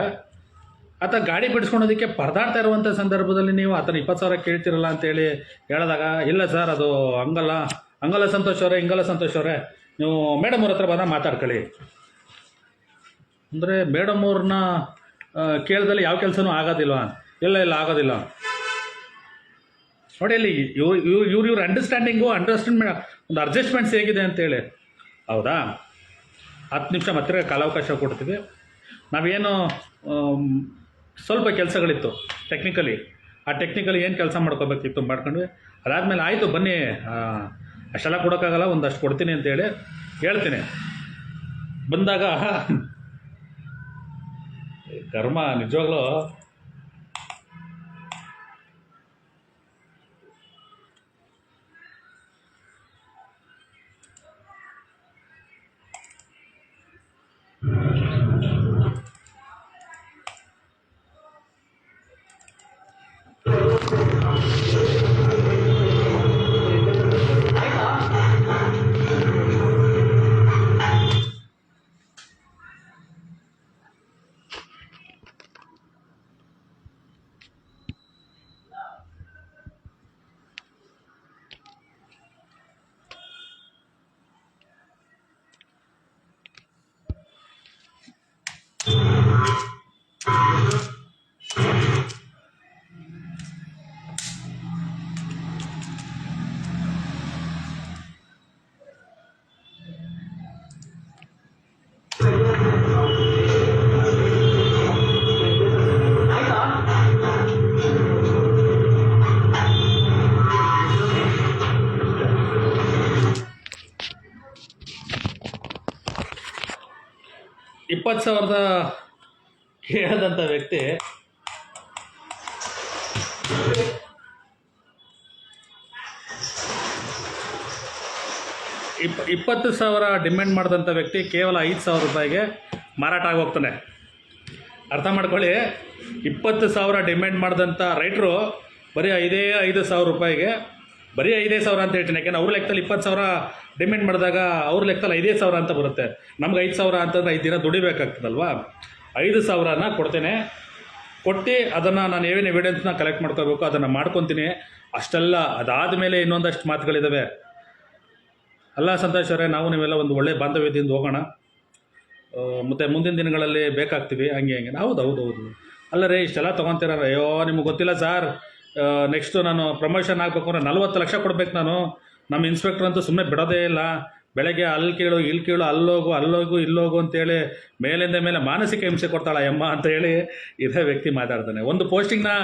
ಆತ ಗಾಡಿ ಬಿಡಿಸ್ಕೊಳೋದಕ್ಕೆ ಪರದಾಡ್ತಾ ಇರುವಂಥ ಸಂದರ್ಭದಲ್ಲಿ ನೀವು ಆತನ 20,000 ಕೇಳ್ತಿರಲ್ಲ ಅಂತೇಳಿ ಹೇಳಿದಾಗ, ಇಲ್ಲ ಸರ್ ಅದು ಹಂಗಲ್ಲ ಸಂತೋಷ್ ಅವರೇ, ಹಿಂಗಲ್ಲ ಸಂತೋಷ್ ಅವರೇ, ನೀವು ಮೇಡಮ್ ಅವ್ರ ಹತ್ರ ಬಂದ ಮಾತಾಡ್ಕೊಳ್ಳಿ ಅಂದರೆ ಮೇಡಮ್ ಅವ್ರನ್ನ ಕೇಳ್ದಲ್ಲಿ ಯಾವ ಕೆಲಸನೂ ಆಗೋದಿಲ್ವ? ಇಲ್ಲ ಆಗೋದಿಲ್ಲ. ನೋಡಿ ಅಲ್ಲಿ ಇವ್ರ ಅಂಡರ್ಸ್ಟ್ಯಾಂಡ್ ಒಂದು ಅಡ್ಜಸ್ಟ್ಮೆಂಟ್ಸ್ ಹೇಗಿದೆ ಅಂತೇಳಿ. ಹೌದಾ, 10 ನಿಮಿಷ ಮತ್ತೆ ಕಾಲಾವಕಾಶ ಕೊಡ್ತೀವಿ. ನಾವೇನು ಸ್ವಲ್ಪ ಕೆಲಸಗಳಿತ್ತು ಟೆಕ್ನಿಕಲಿ, ಆ ಟೆಕ್ನಿಕಲಿ ಏನು ಕೆಲಸ ಮಾಡ್ಕೋಬೇಕಿತ್ತು ಮಾಡ್ಕೊಂಡ್ವಿ. ಅದಾದಮೇಲೆ ಆಯಿತು ಬನ್ನಿ, ಅಷ್ಟೆಲ್ಲ ಕೊಡೋಕ್ಕಾಗಲ್ಲ, ಒಂದಷ್ಟು ಕೊಡ್ತೀನಿ ಅಂತೇಳಿ ಹೇಳ್ತೀನಿ. ಬಂದಾಗ ಕರ್ಮ ನಿಜವಾಗ್ಲೂ 20,000 ಕೇಳಿದಂಥ ವ್ಯಕ್ತಿ 20,000 ಡಿಮ್ಯಾಂಡ್ ಮಾಡಿದಂಥ ವ್ಯಕ್ತಿ ಕೇವಲ 5,000 ರೂಪಾಯಿಗೆ ಮಾರಾಟ ಆಗೋಗ್ತಾನೆ. ಅರ್ಥ ಮಾಡ್ಕೊಳ್ಳಿ, 20,000 ಡಿಮ್ಯಾಂಡ್ ಮಾಡಿದಂಥ ರೈತರು ಬರೀ 5,000 ರೂಪಾಯಿಗೆ, ಬರೀ 5,000 ಅಂತ ಹೇಳ್ತೀನಿ. ಯಾಕೆಂದ್ರೆ ಅವ್ರ ಲೆಕ್ಕದಲ್ಲಿ 20,000 ಡಿಮ್ಯಾಂಡ್ ಮಾಡಿದಾಗ ಅವ್ರ ಲೆಕ್ಕದಲ್ಲಿ 5,000 ಅಂತ ಬರುತ್ತೆ. ನಮ್ಗೆ 5,000 ಅಂತಂದ್ರೆ 5 ದಿನ ದುಡಿಬೇಕಾಗ್ತದಲ್ವಾ. 5,000ನ ಕೊಡ್ತೇನೆ. ಕೊಟ್ಟು ಅದನ್ನು ನಾನು ಏನೇನು ಎವಿಡೆನ್ಸ್ನ ಕಲೆಕ್ಟ್ ಮಾಡ್ಕೋಬೇಕು ಅದನ್ನು ಮಾಡ್ಕೊತೀನಿ. ಅಷ್ಟೆಲ್ಲ ಅದಾದಮೇಲೆ ಇನ್ನೊಂದಷ್ಟು ಮಾತುಗಳಿದ್ದಾವೆ. ಅಲ್ಲ ಸಂತೋಷ್ ಅವರೇ, ನಾವು ನೀವೆಲ್ಲ ಒಂದು ಒಳ್ಳೆಯ ಬಾಂಧವ್ಯದಿಂದ ಹೋಗೋಣ, ಮತ್ತು ಮುಂದಿನ ದಿನಗಳಲ್ಲಿ ಬೇಕಾಗ್ತೀವಿ, ಹಂಗೆ ಹೌದು. ಅಲ್ಲ ರೀ, ಇಷ್ಟೆಲ್ಲ ತೊಗೊತೀರ, ಅಯ್ಯೋ ನಿಮಗೆ ಗೊತ್ತಿಲ್ಲ ಸರ್, ನೆಕ್ಸ್ಟು ನಾನು ಪ್ರಮೋಷನ್ ಆಗಬೇಕು ಅಂದರೆ 40 ಲಕ್ಷ ಕೊಡ್ಬೇಕು ನಾನು. ನಮ್ಮ ಇನ್ಸ್ಪೆಕ್ಟ್ರ್ ಅಂತೂ ಸುಮ್ಮನೆ ಬಿಡೋದೇ ಇಲ್ಲ. ಬೆಳಗ್ಗೆ ಅಲ್ಲಿ ಕೇಳು ಇಲ್ಲಿ ಕೇಳು, ಅಲ್ಲೋಗು ಇಲ್ಲೋಗು ಅಂತೇಳಿ ಮೇಲಿಂದ ಮೇಲೆ ಮಾನಸಿಕ ಹಿಂಸೆ ಕೊಡ್ತಾಳೆ ಅಮ್ಮ ಅಂತ ಹೇಳಿ ಇದೇ ವ್ಯಕ್ತಿ ಮಾತಾಡ್ತಾನೆ. ಒಂದು ಪೋಸ್ಟಿಂಗ್ನ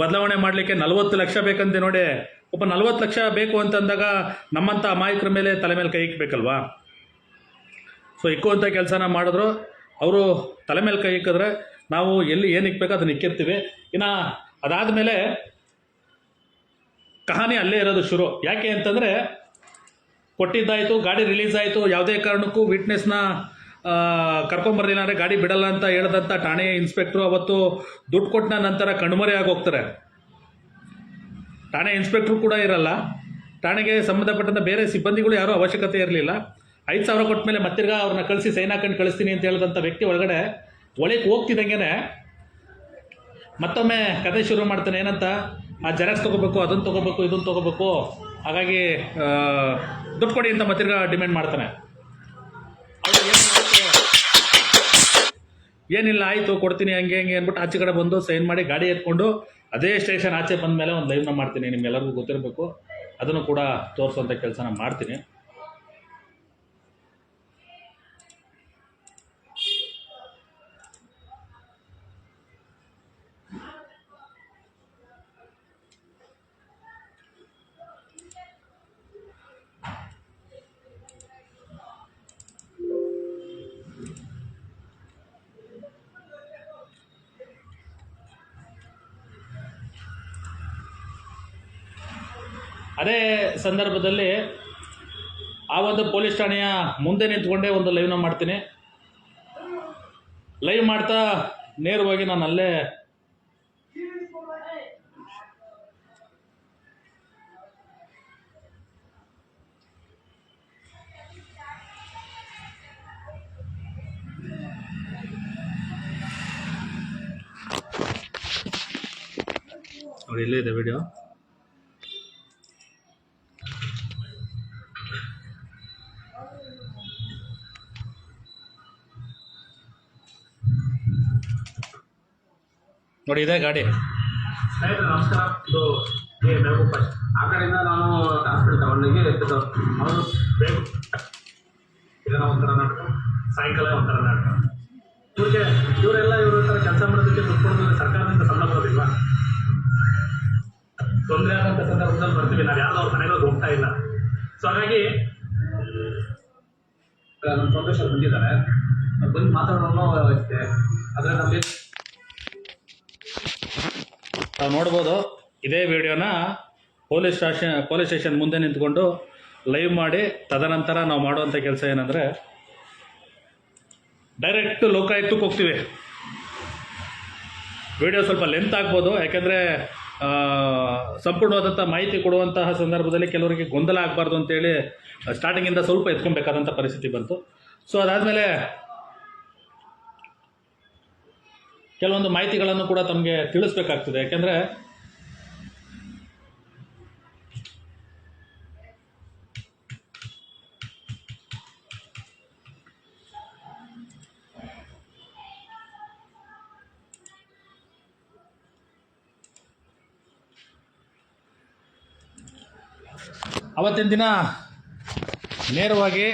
ಬದಲಾವಣೆ ಮಾಡಲಿಕ್ಕೆ 40 ಲಕ್ಷ ಬೇಕಂತೆ ನೋಡಿ. ಒಬ್ಬ 40 ಲಕ್ಷ ಬೇಕು ಅಂತಂದಾಗ ನಮ್ಮಂಥ ಅಮಾಯಕರ ಮೇಲೆ ತಲೆ ಮೇಲೆ ಕೈ ಇಕ್ಬೇಕಲ್ವಾ. ಸೊ ಇಕ್ಕುವಂಥ ಕೆಲಸನ ಮಾಡಿದ್ರು, ಅವರು ತಲೆ ಮೇಲೆ ಕೈ ಇಕ್ಕಿದ್ರೆ ನಾವು ಎಲ್ಲಿ ಏನು ಇಕ್ಬೇಕು ಅದನ್ನ ಇಕ್ಕಿರ್ತೀವಿ. ಇನ್ನು ಅದಾದಮೇಲೆ ಕಹಾನಿ ಅಲ್ಲೇ ಇರೋದು ಶುರು. ಯಾಕೆ ಅಂತಂದರೆ, ಕೊಟ್ಟಿದ್ದಾಯಿತು, ಗಾಡಿ ರಿಲೀಸ್ ಆಯಿತು, ಯಾವುದೇ ಕಾರಣಕ್ಕೂ ವಿಟ್ನೆಸ್ನ ಕರ್ಕೊಂಬರ್ಲಿಲ್ಲ ಅಂದರೆ ಗಾಡಿ ಬಿಡಲ್ಲ ಅಂತ ಹೇಳಿದಂಥ ಠಾಣೆ ಇನ್ಸ್ಪೆಕ್ಟ್ರು ಅವತ್ತು ದುಡ್ಡು ಕೊಟ್ಟ ನಂತರ ಕಣ್ಮರೆ ಆಗೋಗ್ತಾರೆ. ಠಾಣೆ ಇನ್ಸ್ಪೆಕ್ಟ್ರು ಕೂಡ ಇರಲ್ಲ, ಠಾಣೆಗೆ ಸಂಬಂಧಪಟ್ಟಂಥ ಬೇರೆ ಸಿಬ್ಬಂದಿಗಳು ಯಾರೂ ಅವಶ್ಯಕತೆ ಇರಲಿಲ್ಲ. 5,000 ಕೊಟ್ಟ ಮೇಲೆ ಮತ್ತಿರ್ಗ ಅವ್ರನ್ನ ಕಳಿಸಿ ಸೈನ್ ಹಾಕೊಂಡು ಕಳಿಸ್ತೀನಿ ಅಂತ ಹೇಳಿದಂಥ ವ್ಯಕ್ತಿ ಒಳಗಡೆ ಹೋಗ್ತಿದ್ದಂಗೆ ಮತ್ತೊಮ್ಮೆ ಕತೆ ಶುರು ಮಾಡ್ತಾನೆ. ಏನಂತ, ಆ ಜೆರಾಕ್ಸ್ ತೊಗೋಬೇಕು, ಅದನ್ನು ತೊಗೋಬೇಕು, ಇದನ್ನು ತೊಗೋಬೇಕು, ಹಾಗಾಗಿ ದುಡ್ಡು ಕೊಡಿ ಅಂತ ಮತ್ತಿರ್ಗ ಡಿಮ್ಯಾಂಡ್ ಮಾಡ್ತಾನೆ. ಏನಿಲ್ಲ ಆಯಿತು ಕೊಡ್ತೀನಿ ಹಂಗೆ ಅಂದ್ಬಿಟ್ಟು ಆಚೆ ಕಡೆ ಬಂದು ಸೈನ್ ಮಾಡಿ ಗಾಡಿ ಎತ್ಕೊಂಡು ಅದೇ ಸ್ಟೇಷನ್ ಆಚೆ ಬಂದ ಮೇಲೆ ಒಂದು ಲೈವ್ನ ಮಾಡ್ತೀನಿ. ನಿಮ್ಗೆಲ್ಲರಿಗೂ ಗೊತ್ತಿರಬೇಕು, ಅದನ್ನು ಕೂಡ ತೋರಿಸುವಂಥ ಕೆಲಸನ ಮಾಡ್ತೀನಿ. ಅದೇ ಸಂದರ್ಭದಲ್ಲಿ ಆ ಒಂದು ಪೊಲೀಸ್ ಠಾಣೆಯ ಮುಂದೆ ನಿಂತ್ಕೊಂಡೇ ಒಂದು ಲೈವ್ನ ಮಾಡ್ತೀನಿ. ಲೈವ್ ಮಾಡ್ತಾ ನೇರವಾಗಿ ನಾನು ಅಲ್ಲೇ ನೋಡಿ, ಇಲ್ಲೇ ಇದೆ ವಿಡಿಯೋ. ನೋಡಿ, ಇದೆ ಗಾಡಿ. ನಮಸ್ಕಾರ, ಇದು ಮೆಹಬೂಬ್ ಫಸ್ಟ್. ಆ ಕಡೆಯಿಂದ ನಾನು ಹಾಸ್ಪಿಟಲ್ ತಗೊಂಡೋಗಿ ಅವರು ಬೇಕು ಇದನ್ನ ಒಂಥರ ನಾಟಕ, ಸಾಯಂಕಾಲ ಒಂಥರ ನಾಟಕ. ಇವರು ಥರ ಕೆಲಸ ಮಾಡೋದಕ್ಕೆ ದುಡ್ಡು ಕೊಡೋದು ಸರ್ಕಾರದಿಂದ ಸಂಬಳ ಬರೋದಿಲ್ವಾ? ತೊಂದರೆ ಆಗೋಂಥ ಸಂದರ್ಭದಲ್ಲಿ ಬರ್ತೀವಿ, ನಾವು ಯಾರು ಅವ್ರ ಮನೆಗಳಿಗೆ ಹೋಗ್ತಾ ಇಲ್ಲ. ಸೊ ಹಾಗಾಗಿ ನಮ್ಮ ಪ್ರೊಫೆಸರ್ ಬಂದಿದ್ದಾರೆ, ಬಂದು ಮಾತಾಡೋಣ ಅಷ್ಟೇ. ಆದರೆ ನಮಗೆ ನಾವು ನೋಡ್ಬೋದು, ಇದೇ ವಿಡಿಯೋನ ಪೊಲೀಸ್ ಸ್ಟೇಷನ್ ಮುಂದೆ ನಿಂತ್ಕೊಂಡು ಲೈವ್ ಮಾಡಿ ತದನಂತರ ನಾವು ಮಾಡುವಂಥ ಕೆಲಸ ಏನಂದರೆ ಡೈರೆಕ್ಟ್ ಲೋಕಾಯುಕ್ತಕ್ಕೆ ಹೋಗ್ತೀವಿ. ವಿಡಿಯೋ ಸ್ವಲ್ಪ ಲೆಂತ್ ಆಗ್ಬೋದು, ಯಾಕೆಂದರೆ ಸಂಪೂರ್ಣವಾದಂಥ ಮಾಹಿತಿ ಕೊಡುವಂತಹ ಸಂದರ್ಭದಲ್ಲಿ ಕೆಲವರಿಗೆ ಗೊಂದಲ ಆಗಬಾರ್ದು ಅಂತೇಳಿ ಸ್ಟಾರ್ಟಿಂಗಿಂದ ಸ್ವಲ್ಪ ಎತ್ಕೊಬೇಕಾದಂಥ ಪರಿಸ್ಥಿತಿ ಬಂತು. ಸೊ ಅದಾದಮೇಲೆ ಕೆಲವೊಂದು ಮಾಹಿತಿಗಳನ್ನು ಕೂಡ ತಮಗೆ ತಿಳಿಸ್ಬೇಕಾಗ್ತದೆ. ಯಾಕೆಂದರೆ ಅವತ್ತಿನ ದಿನ ನೇರವಾಗಿ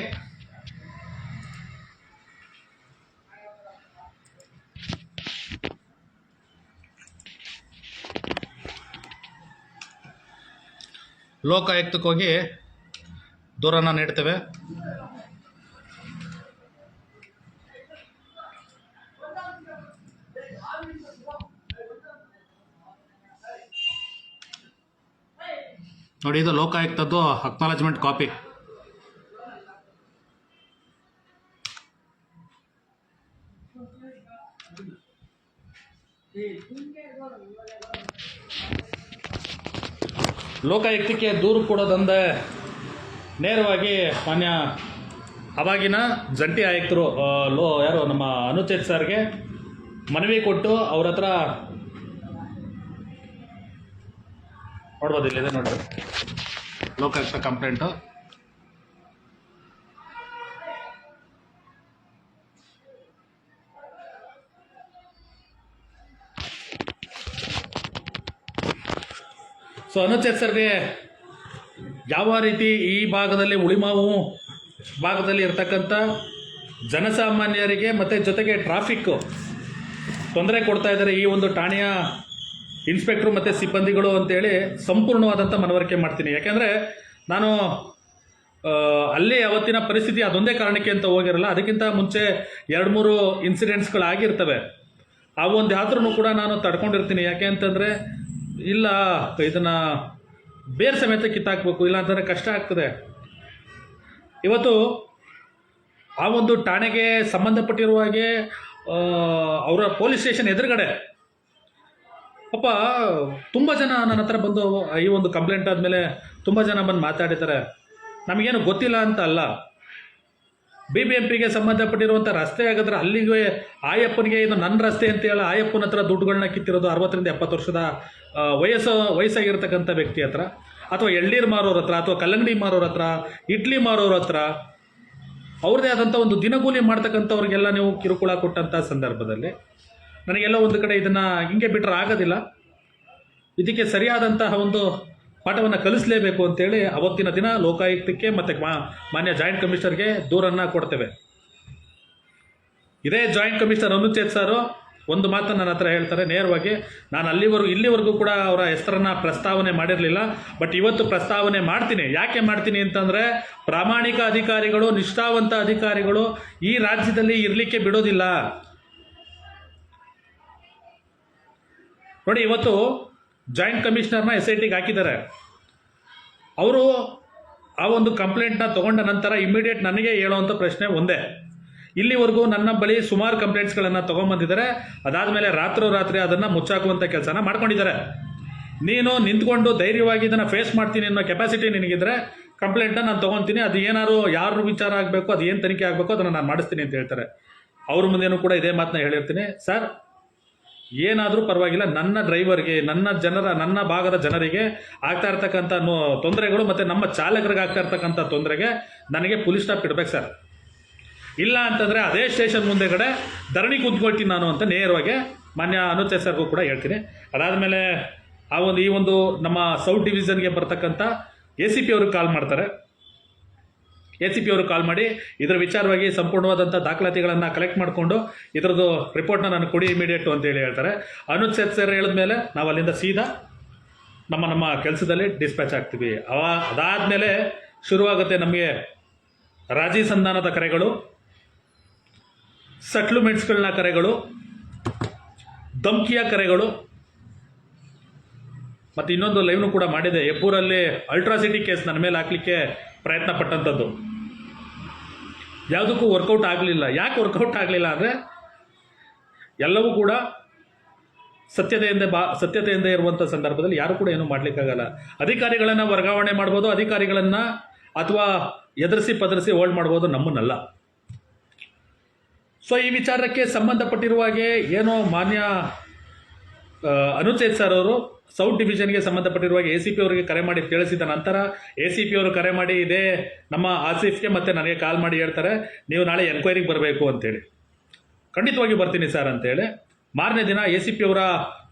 ಲೋಕಾಯುಕ್ತಕ್ಕೆ ಹೋಗಿ ದೂರನ್ನು ನೀಡ್ತೇವೆ. ನೋಡಿ, ಇದು ಲೋಕಾಯುಕ್ತದ್ದು ಅಕ್ನಾಲಜ್ಮೆಂಟ್ ಕಾಪಿ. ಲೋಕಾಯುಕ್ತಕ್ಕೆ ದೂರು ಕೊಡೋದಂದೆ ನೇರವಾಗಿ ಮಾನ್ಯ ಅವಾಗಿನ ಜಂಟಿ ಆಯುಕ್ತರು ಯಾರು ನಮ್ಮ ಅನುಚೇತ್ ಸರ್ಗೆ ಮನವಿ ಕೊಟ್ಟು ಅವ್ರ ಹತ್ರ ನೋಡ್ಬೋದು, ಇಲ್ಲಿದೆ ನೋಡ್ರಿ ಲೋಕಾಯುಕ್ತ ಕಂಪ್ಲೇಂಟು. ಸೊ ಅನುಚೇತ್ ಸರ್ಗೆ ಯಾವ ರೀತಿ ಈ ಭಾಗದಲ್ಲಿ ಉಳಿಮಾವು ಭಾಗದಲ್ಲಿ ಇರ್ತಕ್ಕಂಥ ಜನಸಾಮಾನ್ಯರಿಗೆ ಮತ್ತು ಜೊತೆಗೆ ಟ್ರಾಫಿಕ್ಕು ತೊಂದರೆ ಕೊಡ್ತಾ ಇದ್ದಾರೆ ಈ ಒಂದು ಠಾಣೆಯ ಇನ್ಸ್ಪೆಕ್ಟ್ರು ಮತ್ತು ಸಿಬ್ಬಂದಿಗಳು ಅಂತೇಳಿ ಸಂಪೂರ್ಣವಾದಂಥ ಮನವರಿಕೆ ಮಾಡ್ತೀನಿ. ಯಾಕೆಂದರೆ ನಾನು ಅಲ್ಲಿ ಅವತ್ತಿನ ಪರಿಸ್ಥಿತಿ ಅದೊಂದೇ ಕಾರಣಕ್ಕೆ ಅಂತ ಹೋಗಿರಲ್ಲ, ಅದಕ್ಕಿಂತ ಮುಂಚೆ 2-3 ಇನ್ಸಿಡೆಂಟ್ಸ್ಗಳಾಗಿರ್ತವೆ. ಆ ಒಂದು ಯಾತ್ರೂ ಕೂಡ ನಾನು ತಡ್ಕೊಂಡಿರ್ತೀನಿ. ಯಾಕೆ ಅಂತಂದರೆ ಇಲ್ಲ ಇದನ್ನು ಬೇರೆ ಸಮೇತ ಕಿತ್ತಾಕಬೇಕು, ಇಲ್ಲ ಅಂತಂದರೆ ಕಷ್ಟ ಆಗ್ತದೆ. ಇವತ್ತು ಆ ಒಂದು ಠಾಣೆಗೆ ಸಂಬಂಧಪಟ್ಟಿರುವ ಹಾಗೆ ಅವರ ಪೊಲೀಸ್ ಸ್ಟೇಷನ್ ಎದುರುಗಡೆ ಪಾಪ ತುಂಬ ಜನ ನನ್ನ ಹತ್ರ ಬಂದು ಈ ಒಂದು ಕಂಪ್ಲೇಂಟ್ ಆದಮೇಲೆ ತುಂಬ ಜನ ಬಂದು ಮಾತಾಡಿದ್ದಾರೆ. ನಮಗೇನು ಗೊತ್ತಿಲ್ಲ ಅಂತ ಅಲ್ಲ, BBMPಗೆ ಸಂಬಂಧಪಟ್ಟಿರುವಂಥ ರಸ್ತೆ ಆಗಿದ್ರೆ ಅಲ್ಲಿಗೆ ಆಯಪ್ಪನಿಗೆ ಇದು ನನ್ನ ರಸ್ತೆ ಅಂತ ಹೇಳಿ ಆಯಪ್ಪನ ಹತ್ರ ದುಡ್ಡುಗಳನ್ನ ಕಿತ್ತಿರೋದು 60-70 ವರ್ಷದ ವಯಸ್ಸಾಗಿರ್ತಕ್ಕಂಥ ವ್ಯಕ್ತಿ ಹತ್ರ, ಅಥವಾ ಎಳ್ನೀರು ಮಾರೋರ ಹತ್ರ, ಅಥವಾ ಕಲ್ಲಂಗಡಿ ಮಾರೋರ ಹತ್ರ, ಇಡ್ಲಿ ಮಾರೋರ ಹತ್ರ, ಅವ್ರದ್ದೇ ಆದಂಥ ಒಂದು ದಿನಗೂಲಿ ಮಾಡ್ತಕ್ಕಂಥವ್ರಿಗೆಲ್ಲ ನೀವು ಕಿರುಕುಳ ಕೊಟ್ಟಂಥ ಸಂದರ್ಭದಲ್ಲಿ ನನಗೆಲ್ಲ ಒಂದು ಕಡೆ ಇದನ್ನು ಹಿಂಗೆ ಬಿಟ್ಟರೆ ಆಗೋದಿಲ್ಲ, ಇದಕ್ಕೆ ಸರಿಯಾದಂತಹ ಒಂದು ಪಾಠವನ್ನು ಕಲಿಸಲೇಬೇಕು ಅಂತೇಳಿ ಅವತ್ತಿನ ದಿನ ಲೋಕಾಯುಕ್ತಕ್ಕೆ ಮತ್ತು ಮಾನ್ಯ ಜಾಯಿಂಟ್ ಕಮಿಷನರ್ಗೆ ದೂರನ್ನು ಕೊಡ್ತೇವೆ. ಇದೇ ಜಾಯಿಂಟ್ ಕಮಿಷನರ್ ಅನುಚೇತ್ ಸಾರು ಒಂದು ಮಾತನ್ನು ನನ್ನ ಹತ್ರ ಹೇಳ್ತಾರೆ ನೇರವಾಗಿ. ನಾನು ಇಲ್ಲಿವರೆಗೂ ಕೂಡ ಅವರ ಹೆಸರನ್ನು ಪ್ರಸ್ತಾವನೆ ಮಾಡಿರಲಿಲ್ಲ, ಬಟ್ ಇವತ್ತು ಪ್ರಸ್ತಾವನೆ ಮಾಡ್ತೀನಿ. ಯಾಕೆ ಮಾಡ್ತೀನಿ ಅಂತಂದರೆ ಪ್ರಾಮಾಣಿಕ ಅಧಿಕಾರಿಗಳು, ನಿಷ್ಠಾವಂತ ಅಧಿಕಾರಿಗಳು ಈ ರಾಜ್ಯದಲ್ಲಿ ಇರಲಿಕ್ಕೆ ಬಿಡೋದಿಲ್ಲ. ನೋಡಿ, ಇವತ್ತು ಜಾಯಿಂಟ್ ಕಮಿಷನರ್ನ SITಗೆ ಹಾಕಿದ್ದಾರೆ. ಅವರು ಆ ಒಂದು ಕಂಪ್ಲೇಂಟ್ನ ತೊಗೊಂಡ ನಂತರ ಇಮಿಡಿಯೇಟ್ ನನಗೆ ಹೇಳೋವಂಥ ಪ್ರಶ್ನೆ ಒಂದೇ, ಇಲ್ಲಿವರೆಗೂ ನನ್ನ ಬಳಿ ಸುಮಾರು ಕಂಪ್ಲೇಂಟ್ಸ್ಗಳನ್ನು ತೊಗೊಂಬಂದಿದ್ದಾರೆ, ಅದಾದಮೇಲೆ ರಾತ್ರಿ ಅದನ್ನು ಮುಚ್ಚಾಕುವಂಥ ಕೆಲಸನ ಮಾಡ್ಕೊಂಡಿದ್ದಾರೆ. ನೀನು ನಿಂತ್ಕೊಂಡು ಧೈರ್ಯವಾಗಿ ಇದನ್ನು ಫೇಸ್ ಮಾಡ್ತೀನಿ ಅನ್ನೋ ಕೆಪಾಸಿಟಿ ನಿನಗಿದ್ರೆ ಕಂಪ್ಲೇಂಟನ್ನು ನಾನು ತೊಗೊತೀನಿ, ಅದು ಏನಾದ್ರು ಯಾರು ವಿಚಾರ ಆಗಬೇಕು, ಅದು ಏನು ತನಿಖೆ ಆಗಬೇಕು ಅದನ್ನು ನಾನು ಮಾಡಿಸ್ತೀನಿ ಅಂತ ಹೇಳ್ತಾರೆ. ಅವ್ರ ಮುಂದೆನೂ ಕೂಡ ಇದೇ ಮಾತನ್ನ ಹೇಳಿರ್ತೀನಿ, ಸರ್ ಏನಾದರೂ ಪರವಾಗಿಲ್ಲ, ನನ್ನ ಡ್ರೈವರ್ಗೆ, ನನ್ನ ಭಾಗದ ಜನರಿಗೆ ಆಗ್ತಾ ಇರ್ತಕ್ಕಂಥ ತೊಂದರೆಗಳು ಮತ್ತು ನಮ್ಮ ಚಾಲಕರಿಗೆ ಆಗ್ತಾ ಇರ್ತಕ್ಕಂಥ ತೊಂದರೆಗೆ ನನಗೆ ಪೊಲೀಸ್ ಸ್ಟಾಪ್ ಇಡಬೇಕು ಸರ್. ಇಲ್ಲ ಅಂತಂದರೆ ಅದೇ ಸ್ಟೇಷನ್ ಮುಂದೆಗಡೆ ಧರಣಿ ಕೂತ್ಕೊಳ್ತೀನಿ ನಾನು ಅಂತ ನೇರವಾಗಿ ಮಾನ್ಯ ಅನುಚೇತ್ ಸರ್ಗೂ ಕೂಡ ಹೇಳ್ತೀನಿ. ಅದಾದಮೇಲೆ ಈ ಒಂದು ನಮ್ಮ ಸೌತ್ ಡಿವಿಷನ್ಗೆ ಬರ್ತಕ್ಕಂಥ ACP ಅವ್ರಿಗೆ ಕಾಲ್ ಮಾಡ್ತಾರೆ. ACP ಅವರು ಕಾಲ್ ಮಾಡಿ ಇದರ ವಿಚಾರವಾಗಿ ಸಂಪೂರ್ಣವಾದಂಥ ದಾಖಲಾತಿಗಳನ್ನು ಕಲೆಕ್ಟ್ ಮಾಡಿಕೊಂಡು ಇದರದ್ದು ರಿಪೋರ್ಟ್ನ ನಾನು ಕೊಡಿ ಇಮಿಡಿಯೇಟು ಅಂತೇಳಿ ಹೇಳ್ತಾರೆ. ಅನುಚೇತ್ ಸರ್ ಹೇಳಿದ್ಮೇಲೆ ನಾವು ಅಲ್ಲಿಂದ ಸೀದಾ ನಮ್ಮ ಕೆಲಸದಲ್ಲಿ ಡಿಸ್ಪ್ಯಾಚ್ ಆಗ್ತೀವಿ. ಅದಾದಮೇಲೆ ಶುರುವಾಗುತ್ತೆ ನಮಗೆ ರಾಜಿ ಸಂಧಾನದ ಕರೆಗಳು, ಸೆಟ್ಲ್ಮೆಂಟ್ಸ್ಗಳನ್ನ ಕರೆಗಳು, ಧಮ್ಕಿಯ ಕರೆಗಳು. ಮತ್ತು ಇನ್ನೊಂದು ಲೈವ್ನು ಕೂಡ ಮಾಡಿದೆ, ಹೆಬ್ಬೂರಲ್ಲಿ ಅಲ್ಟ್ರಾಸಿಟಿ ಕೇಸ್ ನನ್ನ ಮೇಲೆ ಹಾಕಲಿಕ್ಕೆ ಪ್ರಯತ್ನ ಪಟ್ಟಂಥದ್ದು, ಯಾವುದಕ್ಕೂ ವರ್ಕೌಟ್ ಆಗಲಿಲ್ಲ. ಯಾಕೆ ವರ್ಕೌಟ್ ಆಗಲಿಲ್ಲ ಅಂದರೆ ಎಲ್ಲವೂ ಕೂಡ ಸತ್ಯತೆಯಿಂದ ಇರುವಂಥ ಸಂದರ್ಭದಲ್ಲಿ ಯಾರು ಕೂಡ ಏನೂ ಮಾಡಲಿಕ್ಕಾಗಲ್ಲ. ಅಧಿಕಾರಿಗಳನ್ನು ವರ್ಗಾವಣೆ ಮಾಡ್ಬೋದು, ಅಧಿಕಾರಿಗಳನ್ನು ಅಥವಾ ಪದರಿಸಿ ಹೋಲ್ಡ್ ಮಾಡ್ಬೋದು, ನಮ್ಮನ್ನಲ್ಲ. ಸೊ ಈ ವಿಚಾರಕ್ಕೆ ಸಂಬಂಧಪಟ್ಟಿರುವ ಹಾಗೆ ಏನೋ ಮಾನ್ಯ ಅನುಚೇತ್ ಸರ್ ಅವರು ಸೌತ್ ಡಿವಿಷನ್ಗೆ ಸಂಬಂಧಪಟ್ಟಿರುವಾಗ ACP ಅವರಿಗೆ ಕರೆ ಮಾಡಿ ತಿಳಿಸಿದ ನಂತರ ACP ಅವರು ಕರೆ ಮಾಡಿ ಇದೇ ನಮ್ಮ ಆಸಿಫ್ಗೆ ಮತ್ತು ನನಗೆ ಕಾಲ್ ಮಾಡಿ ಹೇಳ್ತಾರೆ, ನೀವು ನಾಳೆ ಎನ್ಕ್ವೈರಿಗೆ ಬರಬೇಕು ಅಂತೇಳಿ. ಖಂಡಿತವಾಗಿ ಬರ್ತೀನಿ ಸರ್ ಅಂತೇಳಿ ಮಾರನೇ ದಿನ ACP ಅವರ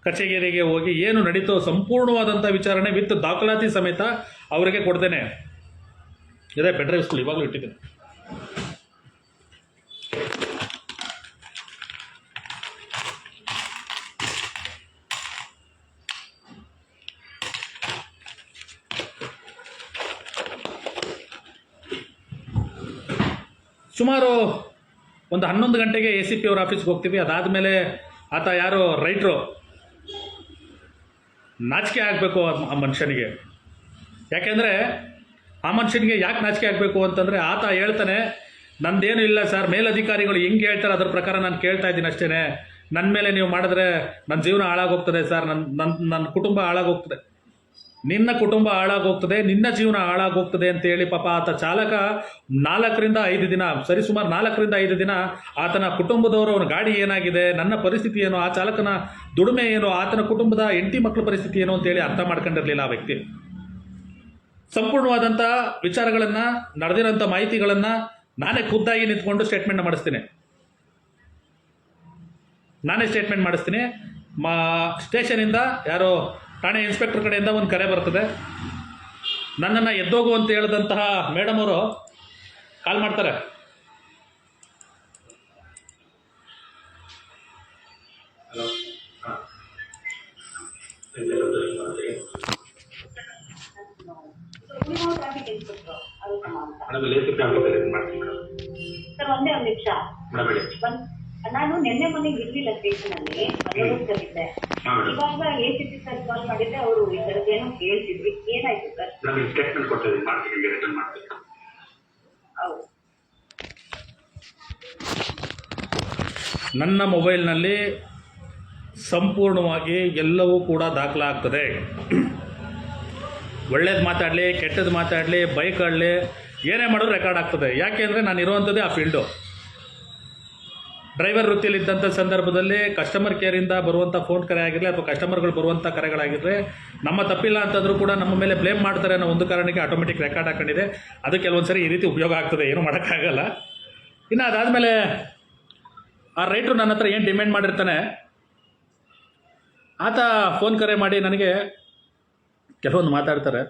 ಕಚೇರಿಗೆ ಹೋಗಿ ಏನು ನಡೀತೋ ಸಂಪೂರ್ಣವಾದಂಥ ವಿಚಾರಣೆ ವಿತ್ ದಾಖಲಾತಿ ಸಮೇತ ಅವರಿಗೆ ಕೊಡ್ತೇನೆ. ಇದೇ ಪೆಡ್ರೈವ್ ಸ್ಕೂಲ್ ಇವಾಗಲೂ ಇಟ್ಟಿದ್ದೇನೆ. ಸುಮಾರು ಒಂದು 11 ಗಂಟೆಗೆ ACP ಅವ್ರ ಆಫೀಸ್ಗೆ ಹೋಗ್ತೀವಿ. ಅದಾದಮೇಲೆ ಆತ ಯಾರೋ ರೈಟ್ರು, ನಾಚಿಕೆ ಆಗಬೇಕು ಆ ಮನುಷ್ಯನಿಗೆ. ಯಾಕೆಂದರೆ ಆ ಮನುಷ್ಯನಿಗೆ ಯಾಕೆ ನಾಚಿಕೆ ಆಗಬೇಕು ಅಂತಂದರೆ ಆತ ಹೇಳ್ತಾನೆ, ನಂದೇನು ಇಲ್ಲ ಸರ್, ಮೇಲಧಿಕಾರಿಗಳು ಹೆಂಗೆ ಹೇಳ್ತಾರೆ ಅದ್ರ ಪ್ರಕಾರ ನಾನು ಕೇಳ್ತಾ ಇದ್ದೀನಿ ಅಷ್ಟೇ, ನನ್ನ ಮೇಲೆ ನೀವು ಮಾಡಿದ್ರೆ ನನ್ನ ಜೀವನ ಹಾಳಾಗೋಗ್ತದೆ ಸರ್, ನನ್ನ ಕುಟುಂಬ ಹಾಳಾಗೋಗ್ತದೆ. ನಿನ್ನ ಕುಟುಂಬ ಹಾಳಾಗೋಗ್ತದೆ, ನಿನ್ನ ಜೀವನ ಹಾಳಾಗೋಗ್ತದೆ ಅಂತೇಳಿ ಪಾಪ ಆತ ಚಾಲಕ 4ರಿಂದ 5 ದಿನ, ಸರಿಸುಮಾರು 4ರಿಂದ 5 ದಿನ ಆತನ ಕುಟುಂಬದವರು, ಅವನ ಗಾಡಿ ಏನಾಗಿದೆ, ನನ್ನ ಪರಿಸ್ಥಿತಿ ಏನು, ಆ ಚಾಲಕನ ದುಡಿಮೆ ಏನು, ಆತನ ಕುಟುಂಬದ ಹೆಂಡತಿ ಮಕ್ಕಳ ಪರಿಸ್ಥಿತಿ ಏನು ಅಂತೇಳಿ ಅರ್ಥ ಮಾಡ್ಕೊಂಡಿರಲಿಲ್ಲ ಆ ವ್ಯಕ್ತಿ. ಸಂಪೂರ್ಣವಾದಂಥ ವಿಚಾರಗಳನ್ನು, ನಡೆದಿರೋಂಥ ಮಾಹಿತಿಗಳನ್ನು ನಾನೇ ಖುದ್ದಾಗಿ ನಿಂತ್ಕೊಂಡು ಸ್ಟೇಟ್ಮೆಂಟ್ ಮಾಡಿಸ್ತೀನಿ. ಸ್ಟೇಷನಿಂದ ಯಾರೋ ಠಾಣೆ ಇನ್ಸ್ಪೆಕ್ಟರ್ ಕಡೆಯಿಂದ ಒಂದು ಕರೆ ಬರ್ತದೆ. ನನ್ನನ್ನು ಎದ್ದೋಗು ಅಂತ ಹೇಳಿದಂತಹ ಮೇಡಮ್ ಅವರು ಕಾಲ್ ಮಾಡ್ತಾರೆ. ಹಲೋ, ಹಾಂ, ಮೇಡಮ್ ಇಲ್ಲಿ ACP ಆಫೀಸಲ್ಲಿ ಇದು ಮಾಡ್ತೀನಿ ಮೇಡಮ್. ಸರ್ ಒಂದೇ ಒಂದು ನಿಮಿಷ ಮೇಡಮ್ ಹೇಳಿ. ನಾನು ನಿನ್ನೆ ಮೊನ್ನೆ ಇರ್ಲಿಲ್ಲ ಸ್ಟೇಷನ್ ಅಲ್ಲಿ, ಮನೆಯಲ್ಲಿದ್ದೆ. ಹಾಂ ಮೇಡಮ್. ಇವಾಗ ACP ಸರ್ ಕಾಲ್ ಮಾಡಿದ್ದೆ, ಅವರು ಈ ಥರದ್ದೇನೋ ಕೇಳ್ತಿದ್ವಿ. ಏನಾಯ್ತು ಸರ್? ಮೇಡಮ್ ಈಗ ಸ್ಟೇಟ್ಮೆಂಟ್ ಕೊಡ್ತಿದ್ದೀನಿ, ಮಾಡ್ತೀನಿ, ನಿಮಗೆ ರಿಟರ್ನ್ ಮಾಡ್ತೀನಿ. ಹೌದು. ನನ್ನ ಮೊಬೈಲ್ನಲ್ಲಿ ಸಂಪೂರ್ಣವಾಗಿ ಎಲ್ಲವೂ ಕೂಡ ದಾಖಲಾಗ್ತದೆ. ಒಳ್ಳೇದು ಮಾತಾಡಲಿ, ಕೆಟ್ಟದ್ದು ಮಾತಾಡಲಿ, ಬೈಕ್ ಆಡಲಿ, ಏನೇ ಮಾಡೋದು ರೆಕಾರ್ಡ್ ಆಗ್ತದೆ. ಯಾಕೆ ಅಂದರೆ ನಾನು ಇರುವಂಥದ್ದೇ ಆ ಫೀಲ್ಡು. ಡ್ರೈವರ್ ವೃತ್ತಿಯಲ್ಲಿದ್ದಂಥ ಸಂದರ್ಭದಲ್ಲಿ ಕಸ್ಟಮರ್ ಕೇರಿಂದ ಬರುವಂಥ ಫೋನ್ ಕರೆ ಆಗಿರಲಿ ಅಥವಾ ಕಸ್ಟಮರ್ಗಳು ಬರುವಂಥ ಕರೆಗಳಾಗಿರಲಿ, ನಮ್ಮ ತಪ್ಪಿಲ್ಲ ಅಂತಂದರೂ ಕೂಡ ನಮ್ಮ ಮೇಲೆ ಬ್ಲೇಮ್ ಮಾಡ್ತಾರೆ ಅನ್ನೋ ಒಂದು ಕಾರಣಕ್ಕೆ ಆಟೋಮೆಟಿಕ್ ರೆಕಾರ್ಡ್ ಹಾಕೊಂಡಿದೆ. ಅದು ಕೆಲವೊಂದು ಸರಿ ಈ ರೀತಿ ಉಪಯೋಗ ಆಗ್ತದೆ, ಏನೂ ಮಾಡೋಕ್ಕಾಗಲ್ಲ. ಇನ್ನು ಅದಾದಮೇಲೆ ಆ ರೈಟ್ರು ನನ್ನ ಹತ್ರ ಏನು ಡಿಮ್ಯಾಂಡ್ ಮಾಡಿರ್ತಾನೆ, ಆತ ಫೋನ್ ಕರೆ ಮಾಡಿ ನನಗೆ ಕೆಲವೊಂದು ಮಾತಾಡ್ತಾರೆ.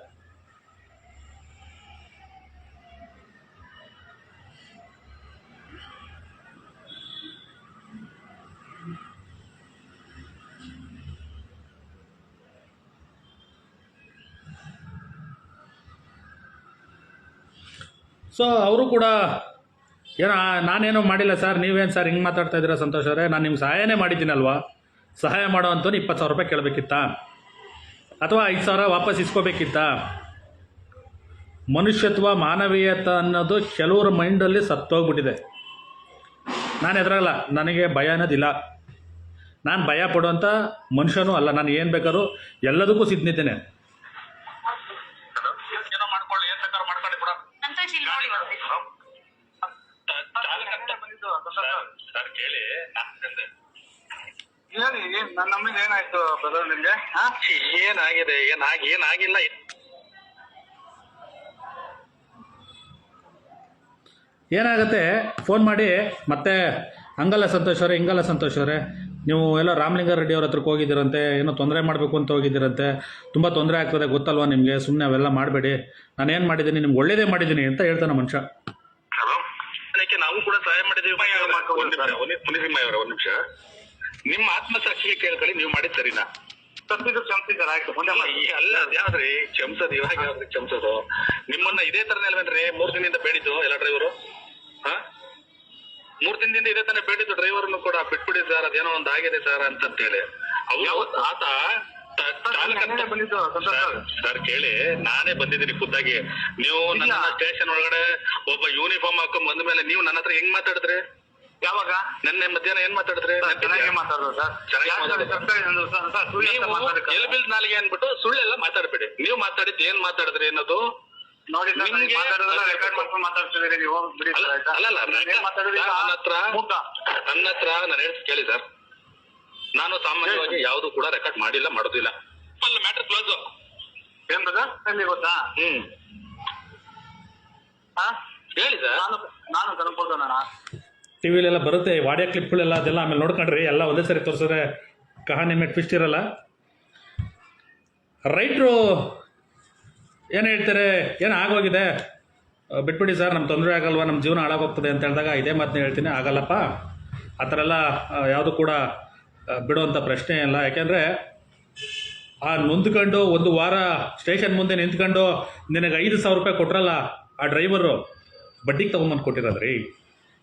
ಸೊ ಅವರು ಕೂಡ ಏನೋ ನಾನೇನೋ ಮಾಡಿಲ್ಲ ಸರ್, ನೀವೇನು ಸರ್ ಹಿಂಗೆ ಮಾತಾಡ್ತಾ ಇದ್ದೀರಾ ಸಂತೋಷ್ ಅವರೇ, ನಾನು ನಿಮ್ಗೆ ಸಹಾಯನೇ ಮಾಡಿದ್ದೀನಲ್ವಾ, ಸಹಾಯ ಮಾಡೋ ಅಂಥವ್ನು 20,000 ರೂಪಾಯಿ ಕೇಳಬೇಕಿತ್ತಾ ಅಥವಾ 5,000 ವಾಪಸ್ ಇಸ್ಕೋಬೇಕಿತ್ತಾ? ಮನುಷ್ಯತ್ವ, ಮಾನವೀಯತೆ ಅನ್ನೋದು ಕೆಲವ್ರ ಮೈಂಡಲ್ಲಿ ಸತ್ತೋಗ್ಬಿಟ್ಟಿದೆ. ನಾನು ಎದುರಾಗಲ್ಲ, ನನಗೆ ಭಯ ಅನ್ನೋದಿಲ್ಲ, ನಾನು ಭಯ ಪಡುವಂಥ ಮನುಷ್ಯನೂ ಅಲ್ಲ. ನಾನು ಏನು ಬೇಕಾದ್ರೂ ಎಲ್ಲದಕ್ಕೂ ಸಿದ್ಧಿದ್ದೇನೆ. ಹೇಳಿ, ನನ್ನ ನಮ್ಮಿಂದ ಏನಾಯ್ತು ಬ್ರದರ್ ನಿಮ್ಗೆ? ಏನಾಗಿದೆ? ಏನಾಗಿಲ್ಲ. ಏನಾಗುತ್ತೆ, ಫೋನ್ ಮಾಡಿ ಮತ್ತೆ ಹಂಗಲ್ಲ ಸಂತೋಷ್ ಅವರೇ, ಹಿಂಗಲ್ಲ ಸಂತೋಷ್ ಅವರೇ, ನೀವು ಎಲ್ಲ ರಾಮಲಿಂಗ ರೆಡ್ಡಿ ಅವ್ರ ಹತ್ರಕ್ಕೆ ಹೋಗಿದ್ದೀರಂತೆ, ಏನೋ ತೊಂದರೆ ಮಾಡಬೇಕು ಅಂತ ಹೋಗಿದ್ದೀರಂತೆ, ತುಂಬ ತೊಂದರೆ ಆಗ್ತದೆ ಗೊತ್ತಲ್ವಾ ನಿಮಗೆ, ಸುಮ್ಮನೆ ಅವೆಲ್ಲ ಮಾಡಬೇಡಿ, ನಾನೇನು ಮಾಡಿದ್ದೀನಿ ನಿಮ್ಗೆ ಒಳ್ಳೇದೇ ಮಾಡಿದ್ದೀನಿ ಅಂತ ಹೇಳ್ತಾನೆ ಮನುಷ್ಯ. ಅದಕ್ಕೆ ನಾವು ಕೂಡ ಸಹಾಯ ಮಾಡಿದ್ದೀವಿ. ಒಂದು ನಿಮಿಷ, ನಿಮ್ಮ ಆತ್ಮಸಾಕ್ಷಿಗೆ ಕೇಳ್ಕೊಳ್ಳಿ, ನೀವು ಮಾಡಿದ್ ಸರಿನಾ? ತಪ್ಪಿದ್ರು ಕ್ಷಮಿಸಿದ್ದಾರೆ, ಆಯ್ತು. ಮುಂದೆ ಅಲ್ಲ, ಅದ್ಯಾವ್ದ್ರಿ ಕ್ಷಮಿಸೋದು? ಇವಾಗ ಯಾವ್ದ್ರಿ ಕ್ಷಮಿಸೋದು? ನಿಮ್ಮನ್ನ ಇದೇ ತರ ಅಲ್ವೇನ್ರಿ 3 ದಿನದಿಂದ ಬೇಡಿದ್ದು ಎಲ್ಲ ಡ್ರೈವರು? 3 ದಿನದಿಂದ ಇದೇ ತಾನೇ ಬೇಡಿದ್ದು ಡ್ರೈವರ್ನು ಕೂಡ, ಬಿಟ್ಬಿಡಿ ಸರ್, ಅದೇನೋ ಒಂದು ಆಗಿದೆ ಸರ್ ಅಂತೇಳಿ. ಆತ ಬಂದಿದ್ದು ಸರ್ ಕೇಳಿ, ನಾನೇ ಬಂದಿದ್ದೀನಿ ಖುದ್ದಾಗಿ. ನೀವು ನನ್ನ ಸ್ಟೇಷನ್ ಒಳಗಡೆ ಒಬ್ಬ ಯೂನಿಫಾರ್ಮ್ ಹಾಕೊಂಡ್ ಬಂದ ಮೇಲೆ ನೀವು ನನ್ನ ಹತ್ರ ಹೆಂಗ್ ಮಾತಾಡಿದ್ರಿ? ಯಾವಾಗ? ನೆನ್ನೆ ಮಧ್ಯಾಹ್ನ ಏನ್ ಮಾತಾಡಿದ್ರಿ? ಚೆನ್ನಾಗಿ ಮಾತಾಡೋದು ಸರ್. ಎಲ್ಬಿಲ್ ನಾಲಿಗೆ ಅನ್ಬಿಟ್ಟು ಸುಳ್ಳೆಲ್ಲ ಮಾತಾಡ್ಬೇಡಿ. ನೀವು ಮಾತಾಡಿದ್ದು ಏನ್ ಮಾತಾಡಿದ್ರಿ ಅನ್ನೋದು ನೋಡಿ ಸರ್, ರೆಕಾರ್ಡ್ ಮಾಡ್ಕೊಂಡು ಮಾತಾಡ್ತಿದ್ದೀರಿ ನೀವು. ಅಲ್ಲಲ್ಲ, ನನ್ನ ಹತ್ರ ನಾನು ಹೇಳ್ತಿ ಕೇಳಿ ಸರ್, ನಾನು ಸಾಮಾನ್ಯವಾಗಿ ಯಾವ್ದು ಕೂಡ ರೆಕಾರ್ಡ್ ಮಾಡಿಲ್ಲ, ಮಾಡೋದಿಲ್ಲ. ಅಲ್ಲ, ಮ್ಯಾಟರ್ ಕ್ಲೋಸ್. ಏನ್ ಬ್ರದರ್ ಎಲ್ಲಿ ಗೊತ್ತಾ? ಹೇಳಿ ಸರ್. ನಾನು ಕನ್ಕೊಳ್ತೇನೆ ಟಿ ವಿಲೆಲ್ಲ ಬರುತ್ತೆ ಆಡಿಯೋ ಕ್ಲಿಪ್ಗಳೆಲ್ಲ, ಅದೆಲ್ಲ ಆಮೇಲೆ ನೋಡ್ಕೊಂಡ್ರಿ, ಎಲ್ಲ ಒಂದೇ ಸರಿ ತೋರಿಸಿದ್ರೆ ಕಹಾನಿ ಮೇಲೆ ಟ್ವಿಸ್ಟ್ ಇರಲ್ಲ. ರೈಟ್ರು ಏನು ಹೇಳ್ತಾರೆ, ಏನು ಆಗೋಗಿದೆ ಬಿಟ್ಬಿಡಿ ಸರ್, ನಮ್ಮ ತೊಂದರೆ ಆಗಲ್ವಾ, ನಮ್ಮ ಜೀವನ ಹಾಳಾಗೋಗ್ತದೆ ಅಂತ ಹೇಳಿದಾಗ ಇದೇ ಮಾತನ್ನ ಹೇಳ್ತೀನಿ, ಆಗಲ್ಲಪ್ಪ, ಆ ಥರ ಎಲ್ಲ ಯಾವುದು ಕೂಡ ಬಿಡುವಂಥ ಪ್ರಶ್ನೆ ಇಲ್ಲ. ಯಾಕೆಂದರೆ ಆ ನೊಂದ್ಕೊಂಡು 1 ವಾರ ಸ್ಟೇಷನ್ ಮುಂದೆ ನಿಂತ್ಕೊಂಡು ನಿನಗೆ 5,000 ರೂಪಾಯಿ ಕೊಟ್ರಲ್ಲ ಆ ಡ್ರೈವರು, ಬಡ್ಡಿಗೆ ತೊಗೊಂಬಂದು ಕೊಟ್ಟಿರೋದ್ರಿ.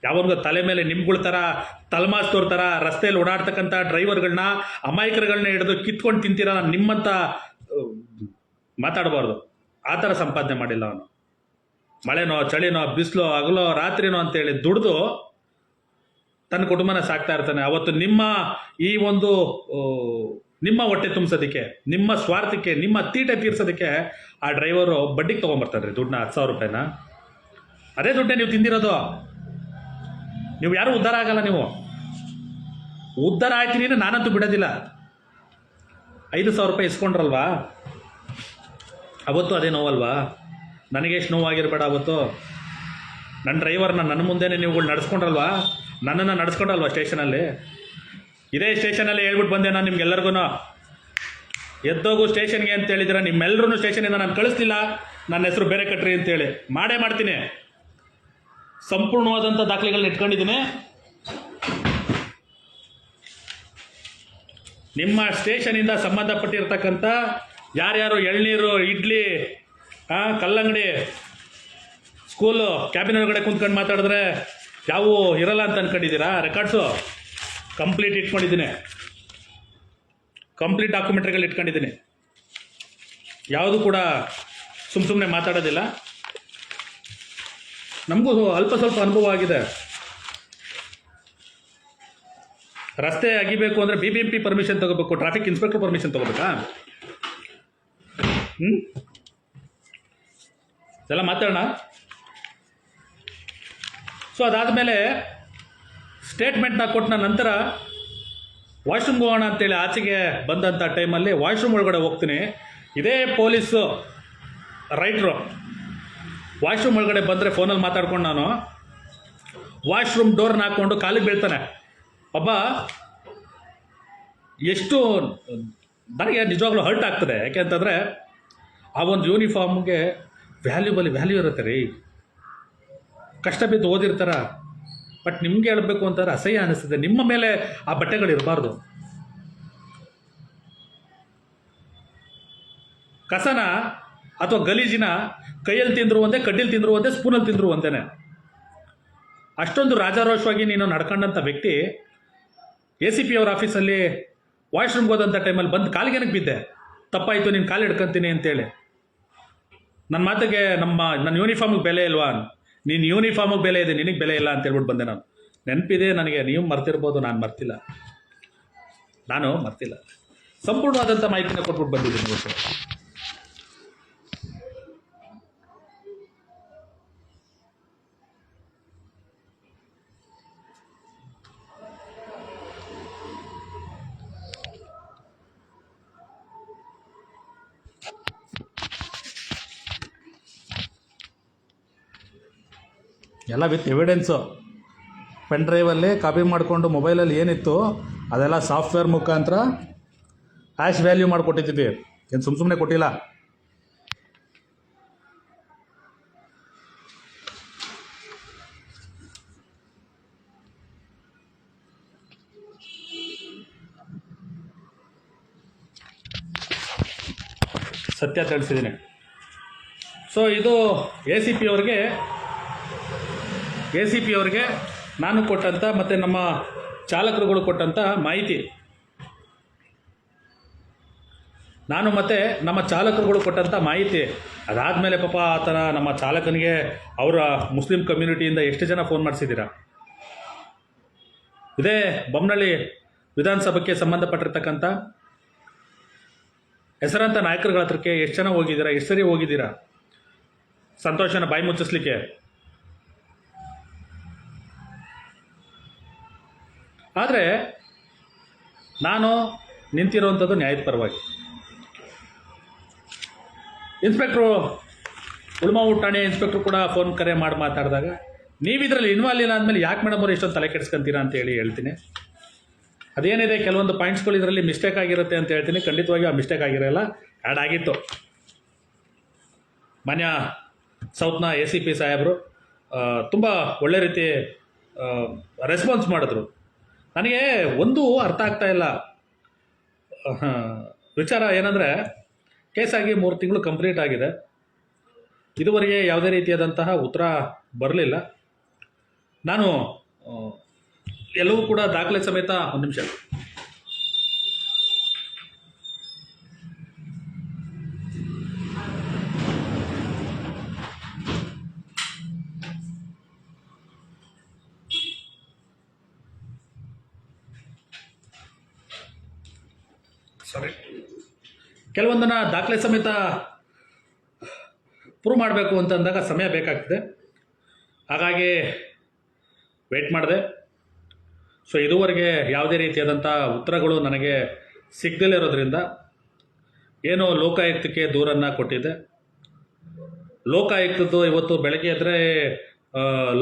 ಯಾವನಿಗೂ ತಲೆ ಮೇಲೆ ನಿಮ್ಗಳ ಥರ ತಲೆಮಾಸ್ತೋರ್ ಥರ ರಸ್ತೆಯಲ್ಲಿ ಓಡಾಡ್ತಕ್ಕಂಥ ಡ್ರೈವರ್ಗಳನ್ನ, ಅಮಾಯಕರುಗಳನ್ನ ಹಿಡಿದು ಕಿತ್ಕೊಂಡು ತಿಂತೀರ ನಿಮ್ಮಂತ ಮಾತಾಡಬಾರ್ದು. ಆ ಥರ ಸಂಪಾದನೆ ಮಾಡಿಲ್ಲ ಅವನು. ಮಳೆನೋ ಚಳಿನೋ ಬಿಸಿಲೋ ಹಗಲೋ ರಾತ್ರಿನೋ ಅಂತೇಳಿ ದುಡಿದು ತನ್ನ ಕುಟುಂಬನ ಸಾಕ್ತಾ ಇರ್ತಾನೆ. ಅವತ್ತು ನಿಮ್ಮ ಈ ಒಂದು ನಿಮ್ಮ ಹೊಟ್ಟೆ ತುಂಬಿಸೋದಕ್ಕೆ, ನಿಮ್ಮ ಸ್ವಾರ್ಥಕ್ಕೆ, ನಿಮ್ಮ ತೀಟೆ ತೀರ್ಸೋದಕ್ಕೆ ಆ ಡ್ರೈವರು ಬಡ್ಡಿಗೆ ತೊಗೊಂಬರ್ತಾನೆ ರೀ ದುಡ್ಡನ್ನ, 10,000 ರೂಪಾಯಿನ. ಅದೇ ದುಡ್ಡೇ ನೀವು ತಿಂದಿರೋದು. ನೀವು ಯಾರೂ ಉದ್ಧಾರ ಆಗಲ್ಲ. ನೀವು ಉದ್ಧಾರ ಆಯ್ತೀನಿ ನಾನಂತೂ ಬಿಡೋದಿಲ್ಲ. 5,000 ರೂಪಾಯಿ ಇಸ್ಕೊಂಡ್ರಲ್ವಾ, ಅವತ್ತು ಅದೇ ನೋವಲ್ವಾ? ನನಗೆ ಎಷ್ಟು ನೋವಾಗಿರಬೇಡ ಅವತ್ತು. ನನ್ನ ಡ್ರೈವರ್ನ ನನ್ನ ಮುಂದೆನೇ ನೀವುಗಳು ನಡೆಸ್ಕೊಂಡ್ರಲ್ವಾ, ನನ್ನನ್ನು ನಡೆಸ್ಕೊಂಡ್ರಲ್ವಾ ಸ್ಟೇಷನಲ್ಲಿ. ಇದೇ ಸ್ಟೇಷನಲ್ಲಿ ಹೇಳ್ಬಿಟ್ಟು ಬಂದೆ ನಾನು ನಿಮ್ಗೆಲ್ಲರಿಗೂ, ಎದ್ದೋಗು ಸ್ಟೇಷನ್ಗೆ ಅಂತ ಹೇಳಿದ್ರೆ ನಿಮ್ಮೆಲ್ಲರೂ ಸ್ಟೇಷನಿಂದ ನಾನು ಕಳಿಸ್ಲಿಲ್ಲ, ನನ್ನ ಹೆಸರು ಬೇರೆ ಕಟ್ರಿ ಅಂತೇಳಿ ಮಾಡೇ ಮಾಡ್ತೀನಿ. ಸಂಪೂರ್ಣವಾದಂಥ ದಾಖಲೆಗಳನ್ನ ಇಟ್ಕೊಂಡಿದ್ದೀನಿ. ನಿಮ್ಮ ಸ್ಟೇಷನಿಂದ ಸಂಬಂಧಪಟ್ಟಿರ್ತಕ್ಕಂಥ ಯಾರ್ಯಾರು ಎಳ್ನೀರು, ಇಡ್ಲಿ, ಕಲ್ಲಂಗಡಿ, ಸ್ಕೂಲು ಕ್ಯಾಬಿನ್ ಒಳಗಡೆ ಕುಂತ್ಕೊಂಡು ಮಾತಾಡಿದ್ರೆ ಯಾವೂ ಇರಲ್ಲ ಅಂತ ಅಂದ್ಕೊಂಡಿದ್ದೀರಾ? ರೆಕಾರ್ಡ್ಸು ಕಂಪ್ಲೀಟ್ ಇಟ್ಕೊಂಡಿದ್ದೀನಿ, ಕಂಪ್ಲೀಟ್ ಡಾಕ್ಯುಮೆಂಟ್ರಿಗಳು ಇಟ್ಕೊಂಡಿದ್ದೀನಿ. ಯಾವುದು ಕೂಡ ಸುಮ್ಮನೆ ಮಾತಾಡೋದಿಲ್ಲ. ನಮಗೂ ಅಲ್ಪ ಸ್ವಲ್ಪ ಅನುಭವ ಆಗಿದೆ. ರಸ್ತೆ ಅಗಿಬೇಕು ಅಂದರೆ BBMP ಪರ್ಮಿಷನ್ ತೊಗೋಬೇಕು, ಟ್ರಾಫಿಕ್ ಇನ್ಸ್ಪೆಕ್ಟರ್ ಪರ್ಮಿಷನ್ ತೊಗೋಬೇಕಾ? ಇದೆಲ್ಲ ಮಾತಾಡೋಣ. ಸೊ ಅದಾದಮೇಲೆ ಸ್ಟೇಟ್ಮೆಂಟ್ನ ಕೊಟ್ಟ ನಂತರ ವಾಶ್ರೂಮ್ಗೆ ಹೋಗೋಣ ಅಂತೇಳಿ ಆಚೆಗೆ ಬಂದಂಥ ಟೈಮಲ್ಲಿ ವಾಶ್ರೂಮ್ ಒಳಗಡೆ ಹೋಗ್ತೀನಿ. ಇದೇ ಪೊಲೀಸು ರೈಟ್ರು ವಾಶ್ರೂಮ್ ಒಳಗಡೆ ಬಂದರೆ ಫೋನಲ್ಲಿ ಮಾತಾಡ್ಕೊಂಡು ನಾನು ವಾಶ್ರೂಮ್ ಡೋರ್ನ ಹಾಕ್ಕೊಂಡು ಕಾಲಿಗೆ ಬೀಳ್ತಾನೆ. ಒಬ್ಬ ಎಷ್ಟು ನನಗೆ ನಿಜವಾಗ್ಲೂ ಹರ್ಟ್ ಆಗ್ತದೆ. ಯಾಕೆ ಅಂತಂದರೆ ಆ ಒಂದು ಯೂನಿಫಾರ್ಮ್ಗೆ ವ್ಯಾಲ್ಯೂ ಇರುತ್ತೆ ರೀ. ಕಷ್ಟ ಬಿದ್ದು ಓದಿರ್ತಾರ. ಬಟ್ ನಿಮ್ಗೆ ಹೇಳಬೇಕು ಅಂತಂದ್ರೆ ಅಸಹ್ಯ ಅನಿಸ್ತದೆ. ನಿಮ್ಮ ಮೇಲೆ ಆ ಬಟ್ಟೆಗಳಿರಬಾರ್ದು. ಕಸನ ಅಥವಾ ಗಲೀಜಿನ ಕೈಯಲ್ಲಿ ತಿಂದರು ಒಂದೇ, ಕಡ್ಡಿಲಿ ತಿಂದರು ಒಂದೇ, ಸ್ಪೂನಲ್ಲಿ ತಿಂದರು ಒಂದೇನೆ. ಅಷ್ಟೊಂದು ರಾಜಾರೋಷವಾಗಿ ನೀನು ನಡ್ಕೊಂಡಂಥ ವ್ಯಕ್ತಿ ACP ಅವ್ರ ಆಫೀಸಲ್ಲಿ ವಾಶ್ರೂಮ್ಗೆ ಹೋದಂಥ ಟೈಮಲ್ಲಿ ಬಂದು ಕಾಲಿಗೇನಕ್ಕೆ ಬಿದ್ದೆ, ತಪ್ಪಾಯಿತು ನೀನು ಕಾಲು ಹಿಡ್ಕೊಂತೀನಿ ಅಂತೇಳಿ. ನನ್ನ ಮಾತಿಗೆ ನನ್ನ ಯೂನಿಫಾರ್ಮಿಗೆ ಬೆಲೆ ಇಲ್ವಾ? ನೀನು ಯೂನಿಫಾರ್ಮಿಗೆ ಬೆಲೆ ಇದೆ, ನಿನಗೆ ಬೆಲೆ ಇಲ್ಲ ಅಂತ ಹೇಳ್ಬಿಟ್ಟು ಬಂದೆ ನಾನು. ನೆನಪಿದೆ ನನಗೆ. ನೀವು ಮರ್ತಿರ್ಬೋದು, ನಾನು ಮರ್ತಿಲ್ಲ. ಸಂಪೂರ್ಣವಾದಂಥ ಮಾಹಿತಿನ ಕೊಟ್ಬಿಟ್ಟು ಬಂದಿದ್ದೀನಿ ಇವತ್ತು. ಎಲ್ಲ ವಿತ್ ಎವಿಡೆನ್ಸು. ಪೆನ್ ಡ್ರೈವಲ್ಲಿ ಕಾಪಿ ಮಾಡಿಕೊಂಡು ಮೊಬೈಲಲ್ಲಿ ಏನಿತ್ತು ಅದೆಲ್ಲ ಸಾಫ್ಟ್ವೇರ್ ಮುಖಾಂತರ ಹ್ಯಾಶ್ ವ್ಯಾಲ್ಯೂ ಮಾಡಿಕೊಟ್ಟಿದ್ದೀವಿ. ಏನು ಸುಮ್ಮನೆ ಕೊಟ್ಟಿಲ್ಲ. ಸತ್ಯ ತಿಳಿಸಿದ್ದೀನಿ. ಸೊ ಇದು ACP ಅವ್ರಿಗೆ ನಾನು ಕೊಟ್ಟಂಥ ಮತ್ತು ನಮ್ಮ ಚಾಲಕರುಗಳು ಕೊಟ್ಟಂಥ ಮಾಹಿತಿ. ನಾನು ಮತ್ತು ನಮ್ಮ ಚಾಲಕರುಗಳು ಕೊಟ್ಟಂಥ ಮಾಹಿತಿ. ಅದಾದಮೇಲೆ ಪಾಪ ಆ ಥರ ನಮ್ಮ ಚಾಲಕನಿಗೆ ಅವರ ಮುಸ್ಲಿಂ ಕಮ್ಯುನಿಟಿಯಿಂದ ಎಷ್ಟು ಜನ ಫೋನ್ ಮಾಡಿಸಿದ್ದೀರಾ? ಇದೇ ಬೊಮ್ಮನಹಳ್ಳಿ ವಿಧಾನಸಭೆಗೆ ಸಂಬಂಧಪಟ್ಟಿರ್ತಕ್ಕಂಥ ಹೆಸರಂತ ನಾಯಕರುಗಳ ಹತ್ರಕ್ಕೆ ಎಷ್ಟು ಜನ ಹೋಗಿದ್ದೀರಾ? ಎಷ್ಟು ಸರಿ ಹೋಗಿದ್ದೀರಾ ಸಂತೋಷನ ಬಾಯಿ ಮುಚ್ಚಿಸ್ಲಿಕ್ಕೆ? ಆದರೆ ನಾನು ನಿಂತಿರುವಂಥದ್ದು ನ್ಯಾಯದ ಪರವಾಗಿ. ಇನ್ಸ್ಪೆಕ್ಟ್ರು ಉಳ್ಮಾವು ಠಾಣೆ ಇನ್ಸ್ಪೆಕ್ಟ್ರು ಕೂಡ ಫೋನ್ ಕರೆ ಮಾಡಿ ಮಾತಾಡಿದಾಗ ನೀವು ಇದರಲ್ಲಿ ಇನ್ವಾಲ್ವ್ ಇಲ್ಲ ಅಂದಮೇಲೆ ಯಾಕೆ ಮೇಡಮ್ ಅವರು ಇಷ್ಟೊಂದು ತಲೆ ಕೆಡಿಸ್ಕೊಂತೀರಾ ಅಂತೇಳಿ ಹೇಳ್ತೀನಿ. ಅದೇನಿದೆ ಕೆಲವೊಂದು ಪಾಯಿಂಟ್ಸ್ಗಳು ಇದರಲ್ಲಿ ಮಿಸ್ಟೇಕ್ ಆಗಿರುತ್ತೆ ಅಂತ ಹೇಳ್ತೀನಿ. ಖಂಡಿತವಾಗಿ ಆ ಮಿಸ್ಟೇಕ್ ಆಗಿರೋಲ್ಲ, ಆ್ಯಡ್ ಆಗಿತ್ತು. ಮಾನ್ಯ ಸೌತ್ನ ACP ಸಾಹೇಬರು ತುಂಬ ಒಳ್ಳೆ ರೀತಿ ರೆಸ್ಪಾನ್ಸ್ ಮಾಡಿದ್ರು. ನನಗೆ ಒಂದು ಅರ್ಥ ಆಗ್ತಾ ಇಲ್ಲ ವಿಚಾರ ಏನಂದರೆ, ಕೇಸಾಗಿ 3 ತಿಂಗಳು ಕಂಪ್ಲೀಟ್ ಆಗಿದೆ. ಇದುವರೆಗೆ ಯಾವುದೇ ರೀತಿಯಾದಂತಹ ಉತ್ತರ ಬರಲಿಲ್ಲ. ನಾನು ಎಲ್ಲವೂ ಕೂಡ ದಾಖಲೆ ಸಮೇತ ಒಂದು ನಿಮಿಷ ಕೆಲವೊಂದನ್ನು ದಾಖಲೆ ಸಮೇತ ಪ್ರೂವ್ ಮಾಡಬೇಕು ಅಂತಂದಾಗ ಸಮಯ ಬೇಕಾಗ್ತದೆ. ಹಾಗಾಗಿ ವೆಯ್ಟ್ ಮಾಡಿದೆ. ಸೊ ಇದುವರೆಗೆ ಯಾವುದೇ ರೀತಿಯಾದಂಥ ಉತ್ತರಗಳು ನನಗೆ ಸಿಗದಿರೋದ್ರಿಂದ ಏನೋ ಲೋಕಾಯುಕ್ತಕ್ಕೆ ದೂರನ್ನು ಕೊಟ್ಟಿದ್ದೆ. ಲೋಕಾಯುಕ್ತದ್ದು ಇವತ್ತು ಬೆಳಗ್ಗೆ ಎದ್ದರೆ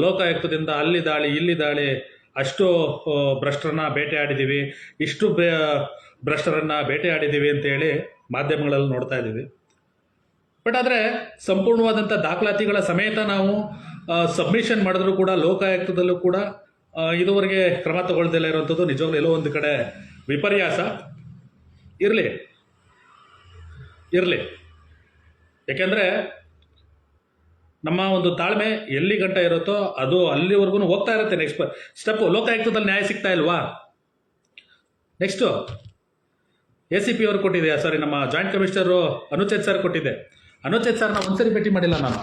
ಲೋಕಾಯುಕ್ತದಿಂದ ಅಲ್ಲಿ ದಾಳಿ ಇಲ್ಲಿ ದಾಳಿ, ಅಷ್ಟು ಭ್ರಷ್ಟರನ್ನ ಬೇಟೆಯಾಡಿದ್ದೀವಿ, ಇಷ್ಟು ಭ್ರಷ್ಟರನ್ನು ಬೇಟೆಯಾಡಿದ್ದೀವಿ ಅಂತೇಳಿ ಮಾಧ್ಯಮಗಳಲ್ಲಿ ನೋಡ್ತಾ ಇದ್ದೀವಿ. ಬಟ್ ಆದರೆ ಸಂಪೂರ್ಣವಾದಂಥ ದಾಖಲಾತಿಗಳ ಸಮೇತ ನಾವು ಸಬ್ಮಿಷನ್ ಮಾಡಿದ್ರೂ ಕೂಡ ಲೋಕಾಯುಕ್ತದಲ್ಲೂ ಕೂಡ ಇದುವರೆಗೆ ಕ್ರಮ ತಗೊಳ್ದಿಲ್ಲ ಇರೋವಂಥದ್ದು ನಿಜವಾಗ್ಲೂ ಎಲ್ಲೋ ಒಂದು ಕಡೆ ವಿಪರ್ಯಾಸ. ಇರಲಿ, ಯಾಕೆಂದರೆ ನಮ್ಮ ಒಂದು ತಾಳ್ಮೆ ಎಲ್ಲಿ ಗಂಟ ಇರುತ್ತೋ ಅದು ಅಲ್ಲಿವರೆಗೂ ಹೋಗ್ತಾ ಇರುತ್ತೆ. ನೆಕ್ಸ್ಟ್ ಸ್ಟೆಪ್ಪು ಲೋಕಾಯುಕ್ತದಲ್ಲಿ ನ್ಯಾಯ ಸಿಗ್ತಾ ಇಲ್ವಾ? ನೆಕ್ಸ್ಟು ACP ಅವರು ಕೊಟ್ಟಿದೆ, ಸಾರಿ ನಮ್ಮ ಜಾಯಿಂಟ್ ಕಮಿಷನರು ಅನುಚೇತ್ ಸರ್ ಕೊಟ್ಟಿದ್ದೆ. ಅನುಚೇತ್ ಸರ್ನ ಒಂದ್ಸರಿ ಭೇಟಿ ಮಾಡಿಲ್ಲ ನಾನು.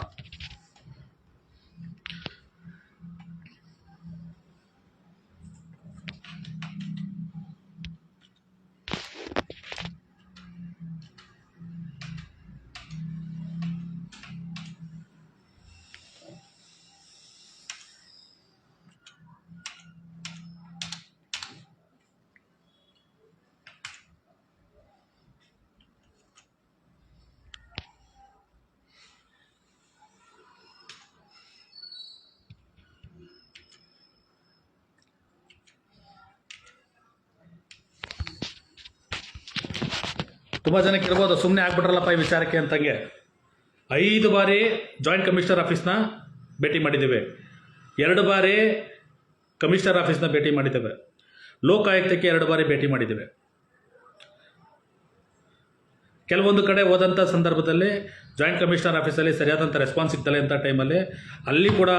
ತುಂಬ ಜನಕ್ಕೆ ಇರ್ಬೋದು ಸುಮ್ಮನೆ ಆಗ್ಬಿಟ್ರಲ್ಲಪ್ಪ ಈ ವಿಚಾರಕ್ಕೆ ಅಂತಂಗೆ. 5 ಬಾರಿ ಜಾಯಿಂಟ್ ಕಮಿಷನರ್ ಆಫೀಸ್ನ ಭೇಟಿ ಮಾಡಿದ್ದೇವೆ, 2 ಬಾರಿ ಕಮಿಷನರ್ ಆಫೀಸ್ನ ಭೇಟಿ ಮಾಡಿದ್ದೇವೆ, ಲೋಕಾಯುಕ್ತಕ್ಕೆ 2 ಬಾರಿ ಭೇಟಿ ಮಾಡಿದ್ದೇವೆ. ಕೆಲವೊಂದು ಕಡೆ ಹೋದಂಥ ಸಂದರ್ಭದಲ್ಲಿ ಜಾಯಿಂಟ್ ಕಮಿಷನರ್ ಆಫೀಸಲ್ಲಿ ಸರಿಯಾದಂಥ ರೆಸ್ಪಾನ್ಸ್ ಸಿಗ್ತಲ್ಲ ಅಂತ ಟೈಮಲ್ಲಿ ಅಲ್ಲಿ ಕೂಡ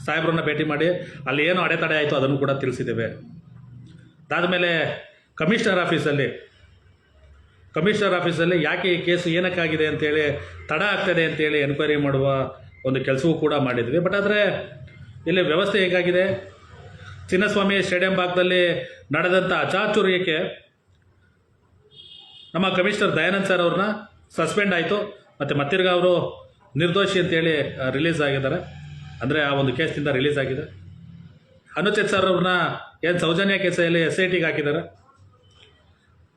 ಸಾಹೇಬ್ರನ್ನ ಭೇಟಿ ಮಾಡಿ ಅಲ್ಲಿ ಏನು ಅಡೆತಡೆ ಆಯಿತು ಅದನ್ನು ಕೂಡ ತಿಳಿಸಿದ್ದೇವೆ. ಅದಾದಮೇಲೆ ಕಮಿಷನರ್ ಆಫೀಸಲ್ಲಿ ಯಾಕೆ ಈ ಕೇಸು ಏನಕ್ಕಾಗಿದೆ ಅಂತೇಳಿ ತಡ ಆಗ್ತದೆ ಅಂತೇಳಿ ಎನ್ಕ್ವೈರಿ ಮಾಡುವ ಒಂದು ಕೆಲಸವೂ ಕೂಡ ಮಾಡಿದ್ವಿ. ಬಟ್ ಆದರೆ ಇಲ್ಲಿ ವ್ಯವಸ್ಥೆ ಹೇಗಾಗಿದೆ, ಚಿನ್ನಸ್ವಾಮಿ ಸ್ಟೇಡಿಯಂ ಭಾಗದಲ್ಲಿ ನಡೆದಂಥ ಅಚಾತುರ್ಯಕ್ಕೆ ನಮ್ಮ ಕಮಿಷನರ್ ದಯಾನಂದ್ ಸರ್ ಅವ್ರನ್ನ ಸಸ್ಪೆಂಡ್ ಆಯಿತು, ಮತ್ತು ಮತ್ತಿರ್ಗ ಅವರು ನಿರ್ದೋಷಿ ಅಂತೇಳಿ ರಿಲೀಸ್ ಆಗಿದ್ದಾರೆ, ಅಂದರೆ ಆ ಒಂದು ಕೇಸ್ನಿಂದ ರಿಲೀಸ್ ಆಗಿದೆ. ಅನುಚೇತ್ ಸರ್ ಅವ್ರನ್ನ ಏನು ಸೌಜನ್ಯ ಕೇಸಲ್ಲಿ SITಗೆ ಹಾಕಿದ್ದಾರೆ,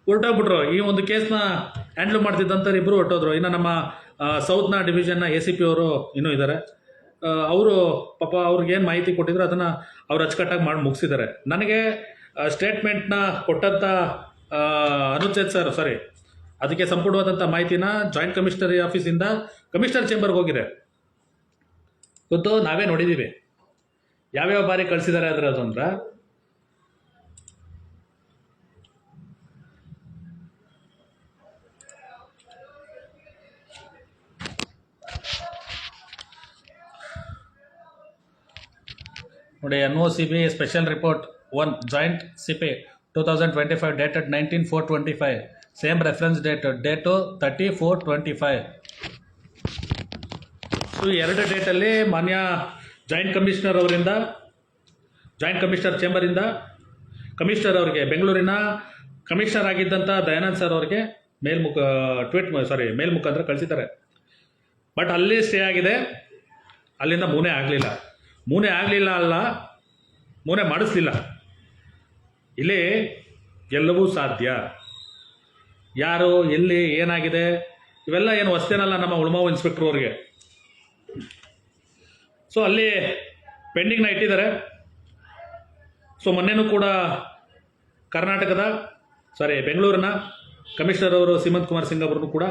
ಹೊರಟೋಗ್ಬಿಟ್ರು. ಈ ಒಂದು ಕೇಸ್ನ ಹ್ಯಾಂಡ್ಲ್ ಮಾಡ್ತಿದ್ದಂಥವ್ರು ಇಬ್ಬರು ಹೊರಟೋದ್ರು. ಇನ್ನು ನಮ್ಮ ಸೌತ್ನ ಡಿವಿಷನ್ನ ACP ಅವರು ಇನ್ನೂ ಇದ್ದಾರೆ. ಅವರು ಪಾಪ ಅವ್ರಿಗೇನು ಮಾಹಿತಿ ಕೊಟ್ಟಿದ್ರು ಅದನ್ನು ಅವ್ರು ಅಚ್ಚುಕಟ್ಟಾಗಿ ಮಾಡಿ ಮುಗಿಸಿದ್ದಾರೆ. ನನಗೆ ಸ್ಟೇಟ್ಮೆಂಟ್ನ ಕೊಟ್ಟಂಥ ಅನುಚೇತ್ ಸರ್ ಅದಕ್ಕೆ ಸಂಪೂರ್ಣವಾದಂಥ ಮಾಹಿತಿನ ಜಾಯಿಂಟ್ ಕಮಿಷನರ್ ಆಫೀಸಿಂದ ಕಮಿಷನರ್ ಚೇಂಬರ್ಗೆ ಹೋಗಿದೆ. ಗೊತ್ತು, ನಾವೇ ನೋಡಿದ್ದೀವಿ ಯಾವ್ಯಾವ ಬಾರಿ ಕಳಿಸಿದ್ದಾರೆ ಆದರೆ ಅದು ಅಂದ್ರೆ ನೋಡಿ. NOCB special report 1 joint CP 2025 dated 19/4/25, same reference date 30/4/25. So 2 ಡೇಟಲ್ಲಿ ಮಾನ್ಯ ಜಾಯಿಂಟ್ ಕಮಿಷನರ್ ಅವರಿಂದ, ಜಾಯಿಂಟ್ ಕಮಿಷನರ್ ಚೇಂಬರಿಂದ ಕಮಿಷನರ್ ಅವರಿಗೆ, ಬೆಂಗಳೂರಿನ ಕಮಿಷನರ್ ಆಗಿದ್ದಂಥ ದಯಾನಂದ್ ಸರ್ ಅವರಿಗೆ ಮೇಲ್ ಮುಖಾಂತರ ಕಳಿಸಿದ್ದಾರೆ. ಬಟ್ ಅಲ್ಲಿ ಸ್ಟೇ ಆಗಿದೆ, ಅಲ್ಲಿಂದ ಮೂನೇ ಆಗಲಿಲ್ಲ ಅಲ್ಲ, ಮೂನೇ ಮಾಡಿಸ್ಲಿಲ್ಲ. ಇಲ್ಲಿ ಎಲ್ಲವೂ ಸಾಧ್ಯ. ಯಾರು ಎಲ್ಲಿ ಏನಾಗಿದೆ ಇವೆಲ್ಲ ಏನು ಹೊಸ್ತೇನಲ್ಲ ನಮ್ಮ ಉಳ್ಮಾವು ಇನ್ಸ್ಪೆಕ್ಟರ್ ಅವ್ರಿಗೆ. ಸೊ ಅಲ್ಲಿ ಪೆಂಡಿಂಗ್ನ ಇಟ್ಟಿದ್ದಾರೆ. ಸೊ ಮೊನ್ನೆನೂ ಕೂಡ ಬೆಂಗಳೂರಿನ ಕಮಿಷನರ್ ಅವರು ಸೀಮಂತ್ ಕುಮಾರ್ ಸಿಂಗ್ ಅವರನ್ನು ಕೂಡ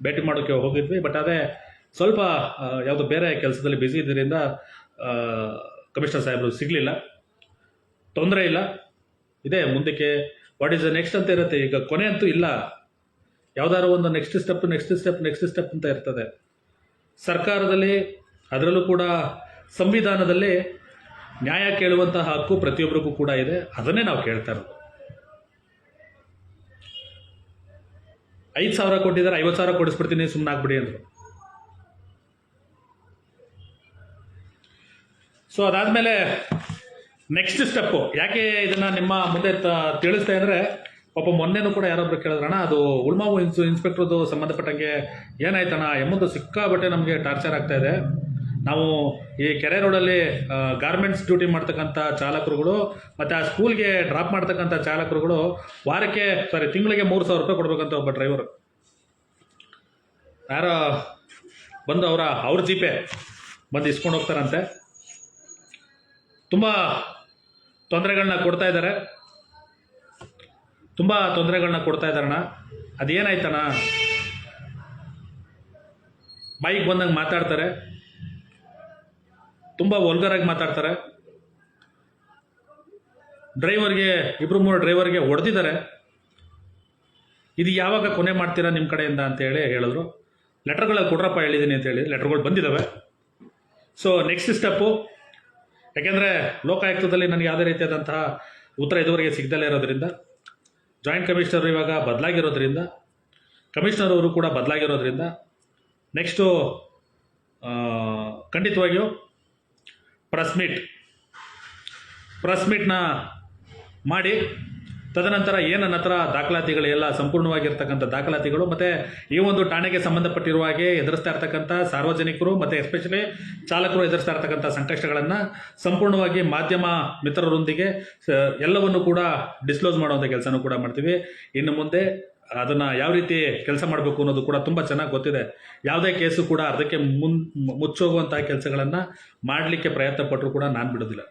ಭೇಟಿ ಮಾಡೋಕ್ಕೆ ಹೋಗಿದ್ವಿ. ಬಟ್ ಅದೇ ಸ್ವಲ್ಪ ಯಾವುದೋ ಬೇರೆ ಕೆಲಸದಲ್ಲಿ ಬ್ಯುಸಿ ಇದ್ದರಿಂದ ಕಮಿಷನರ್ ಸಾಹೇಬರು ಸಿಗಲಿಲ್ಲ. ತೊಂದರೆ ಇಲ್ಲ, ಇದೆ ಮುಂದಕ್ಕೆ ವಾಟ್ ಈಸ್ ದ ನೆಕ್ಸ್ಟ್ ಅಂತ ಇರುತ್ತೆ. ಈಗ ಕೊನೆ ಅಂತೂ ಇಲ್ಲ, ಯಾವುದಾದ್ರು ಒಂದು ನೆಕ್ಸ್ಟ್ ಸ್ಟೆಪ್ ಅಂತ ಇರ್ತದೆ ಸರ್ಕಾರದಲ್ಲಿ. ಅದರಲ್ಲೂ ಕೂಡ ಸಂವಿಧಾನದಲ್ಲಿ ನ್ಯಾಯ ಕೇಳುವಂತಹ ಹಕ್ಕು ಪ್ರತಿಯೊಬ್ಬರಿಗೂ ಕೂಡ ಇದೆ. ಅದನ್ನೇ ನಾವು ಕೇಳ್ತಾ ಇರೋದು. 5,000 ಕೊಟ್ಟಿದ್ದಾರೆ, 50,000 ಕೊಡಿಸ್ಬಿಡ್ತೀನಿ ಸುಮ್ಮನೆ ಆಗ್ಬಿಡಿ ಅಂದರು. ಸೊ ಅದಾದಮೇಲೆ ನೆಕ್ಸ್ಟ್ ಸ್ಟೆಪ್ಪು ಯಾಕೆ ಇದನ್ನು ನಿಮ್ಮ ಮುಂದೆ ತಿಳಿಸ್ತಾ ಅಂದರೆ, ಪಾಪ ಮೊನ್ನೆನೂ ಕೂಡ ಯಾರೊಬ್ರು ಕೇಳಿದ್ರಣ್ಣ ಅದು ಉಳ್ಮಾವು ಇನ್ಸ್ಪೆಕ್ಟ್ರದ್ದು ಸಂಬಂಧಪಟ್ಟಂಗೆ ಏನಾಯ್ತಣ್ಣ ಎಂಬುದು ಸಿಕ್ಕಾಬಟ್ಟೆ ನಮಗೆ ಟಾರ್ಚರ್ ಆಗ್ತಾ ಇದೆ. ನಾವು ಈ ಕೆರೆ ರೋಡಲ್ಲಿ ಗಾರ್ಮೆಂಟ್ಸ್ ಡ್ಯೂಟಿ ಮಾಡ್ತಕ್ಕಂಥ ಚಾಲಕರುಗಳು ಮತ್ತು ಆ ಸ್ಕೂಲ್ಗೆ ಡ್ರಾಪ್ ಮಾಡ್ತಕ್ಕಂಥ ಚಾಲಕರುಗಳು ತಿಂಗಳಿಗೆ 3,000 ರೂಪಾಯಿ ಕೊಡಬೇಕಂತ ಒಬ್ಬ ಡ್ರೈವರು ಯಾರೋ ಬಂದು ಅವ್ರ ಜೀಪೆ ಬಂದು ಇಸ್ಕೊಂಡು ಹೋಗ್ತಾರಂತೆ. ತುಂಬ ತೊಂದರೆಗಳನ್ನ ಕೊಡ್ತಾ ಇದ್ದಾರಣ್ಣ. ಅದೇನಾಯ್ತಣ್ಣ, ಬೈಕ್ ಬಂದಂಗೆ ಮಾತಾಡ್ತಾರೆ, ತುಂಬ ವಲ್ಗರಾಗಿ ಮಾತಾಡ್ತಾರೆ. ಡ್ರೈವರ್ಗೆ 2-3 ಡ್ರೈವರ್ಗೆ ಹೊಡೆದಿದ್ದಾರೆ. ಇದು ಯಾವಾಗ ಕೊನೆ ಮಾಡ್ತೀರಾ ನಿಮ್ಮ ಕಡೆಯಿಂದ ಅಂತೇಳಿ ಹೇಳಿದ್ರು. ಲೆಟರ್ಗಳಲ್ಲಿ ಕೊಡ್ರಪ್ಪ ಹೇಳಿದ್ದೀನಿ ಅಂತೇಳಿ ಲೆಟರ್ಗಳು ಬಂದಿದ್ದಾವೆ. ಸೊ ನೆಕ್ಸ್ಟ್ ಸ್ಟೆಪ್ಪು, ಯಾಕೆಂದರೆ ಲೋಕಾಯುಕ್ತದಲ್ಲಿ ನನಗೆ ಯಾವುದೇ ರೀತಿಯಾದಂತಹ ಉತ್ತರ ಇದುವರೆಗೆ ಸಿಗದಲ್ಲೇ ಇರೋದ್ರಿಂದ, ಜಾಯಿಂಟ್ ಕಮಿಷನರ್ ಇವಾಗ ಬದಲಾಗಿರೋದ್ರಿಂದ, ಕಮಿಷನರ್ ಅವರು ಕೂಡ ಬದಲಾಗಿರೋದ್ರಿಂದ ನೆಕ್ಸ್ಟು ಖಂಡಿತವಾಗಿಯೂ ಪ್ರೆಸ್ ಮೀಟ್ನ ಮಾಡಿ ತದನಂತರ ನನ್ನ ಹತ್ರ ದಾಖಲಾತಿಗಳು ಎಲ್ಲ ಸಂಪೂರ್ಣವಾಗಿರ್ತಕ್ಕಂಥ ದಾಖಲಾತಿಗಳು ಮತ್ತು ಈ ಒಂದು ಠಾಣೆಗೆ ಸಂಬಂಧಪಟ್ಟಿರುವ ಹಾಗೆ ಎದುರಿಸ್ತಾ ಇರ್ತಕ್ಕಂಥ ಸಾರ್ವಜನಿಕರು ಮತ್ತು ಎಸ್ಪೆಷಲಿ ಚಾಲಕರು ಎದುರಿಸ್ತಾ ಇರ್ತಕ್ಕಂಥ ಸಂಕಷ್ಟಗಳನ್ನು ಸಂಪೂರ್ಣವಾಗಿ ಮಾಧ್ಯಮ ಮಿತ್ರರೊಂದಿಗೆ ಎಲ್ಲವನ್ನು ಕೂಡ ಡಿಸ್ಕ್ಲೋಸ್ ಮಾಡುವಂಥ ಕೆಲಸನೂ ಕೂಡ ಮಾಡ್ತೀವಿ. ಇನ್ನು ಮುಂದೆ ಅದನ್ನು ಯಾವ ರೀತಿ ಕೆಲಸ ಮಾಡಬೇಕು ಅನ್ನೋದು ಕೂಡ ತುಂಬ ಚೆನ್ನಾಗಿ ಗೊತ್ತಿದೆ. ಯಾವುದೇ ಕೇಸು ಕೂಡ ಅದಕ್ಕೆ ಮುಚ್ಚೋಗುವಂಥ ಕೆಲಸಗಳನ್ನು ಮಾಡಲಿಕ್ಕೆ ಪ್ರಯತ್ನ ಪಟ್ಟರು ಕೂಡ ನಾನು ಬಿಡೋದಿಲ್ಲ.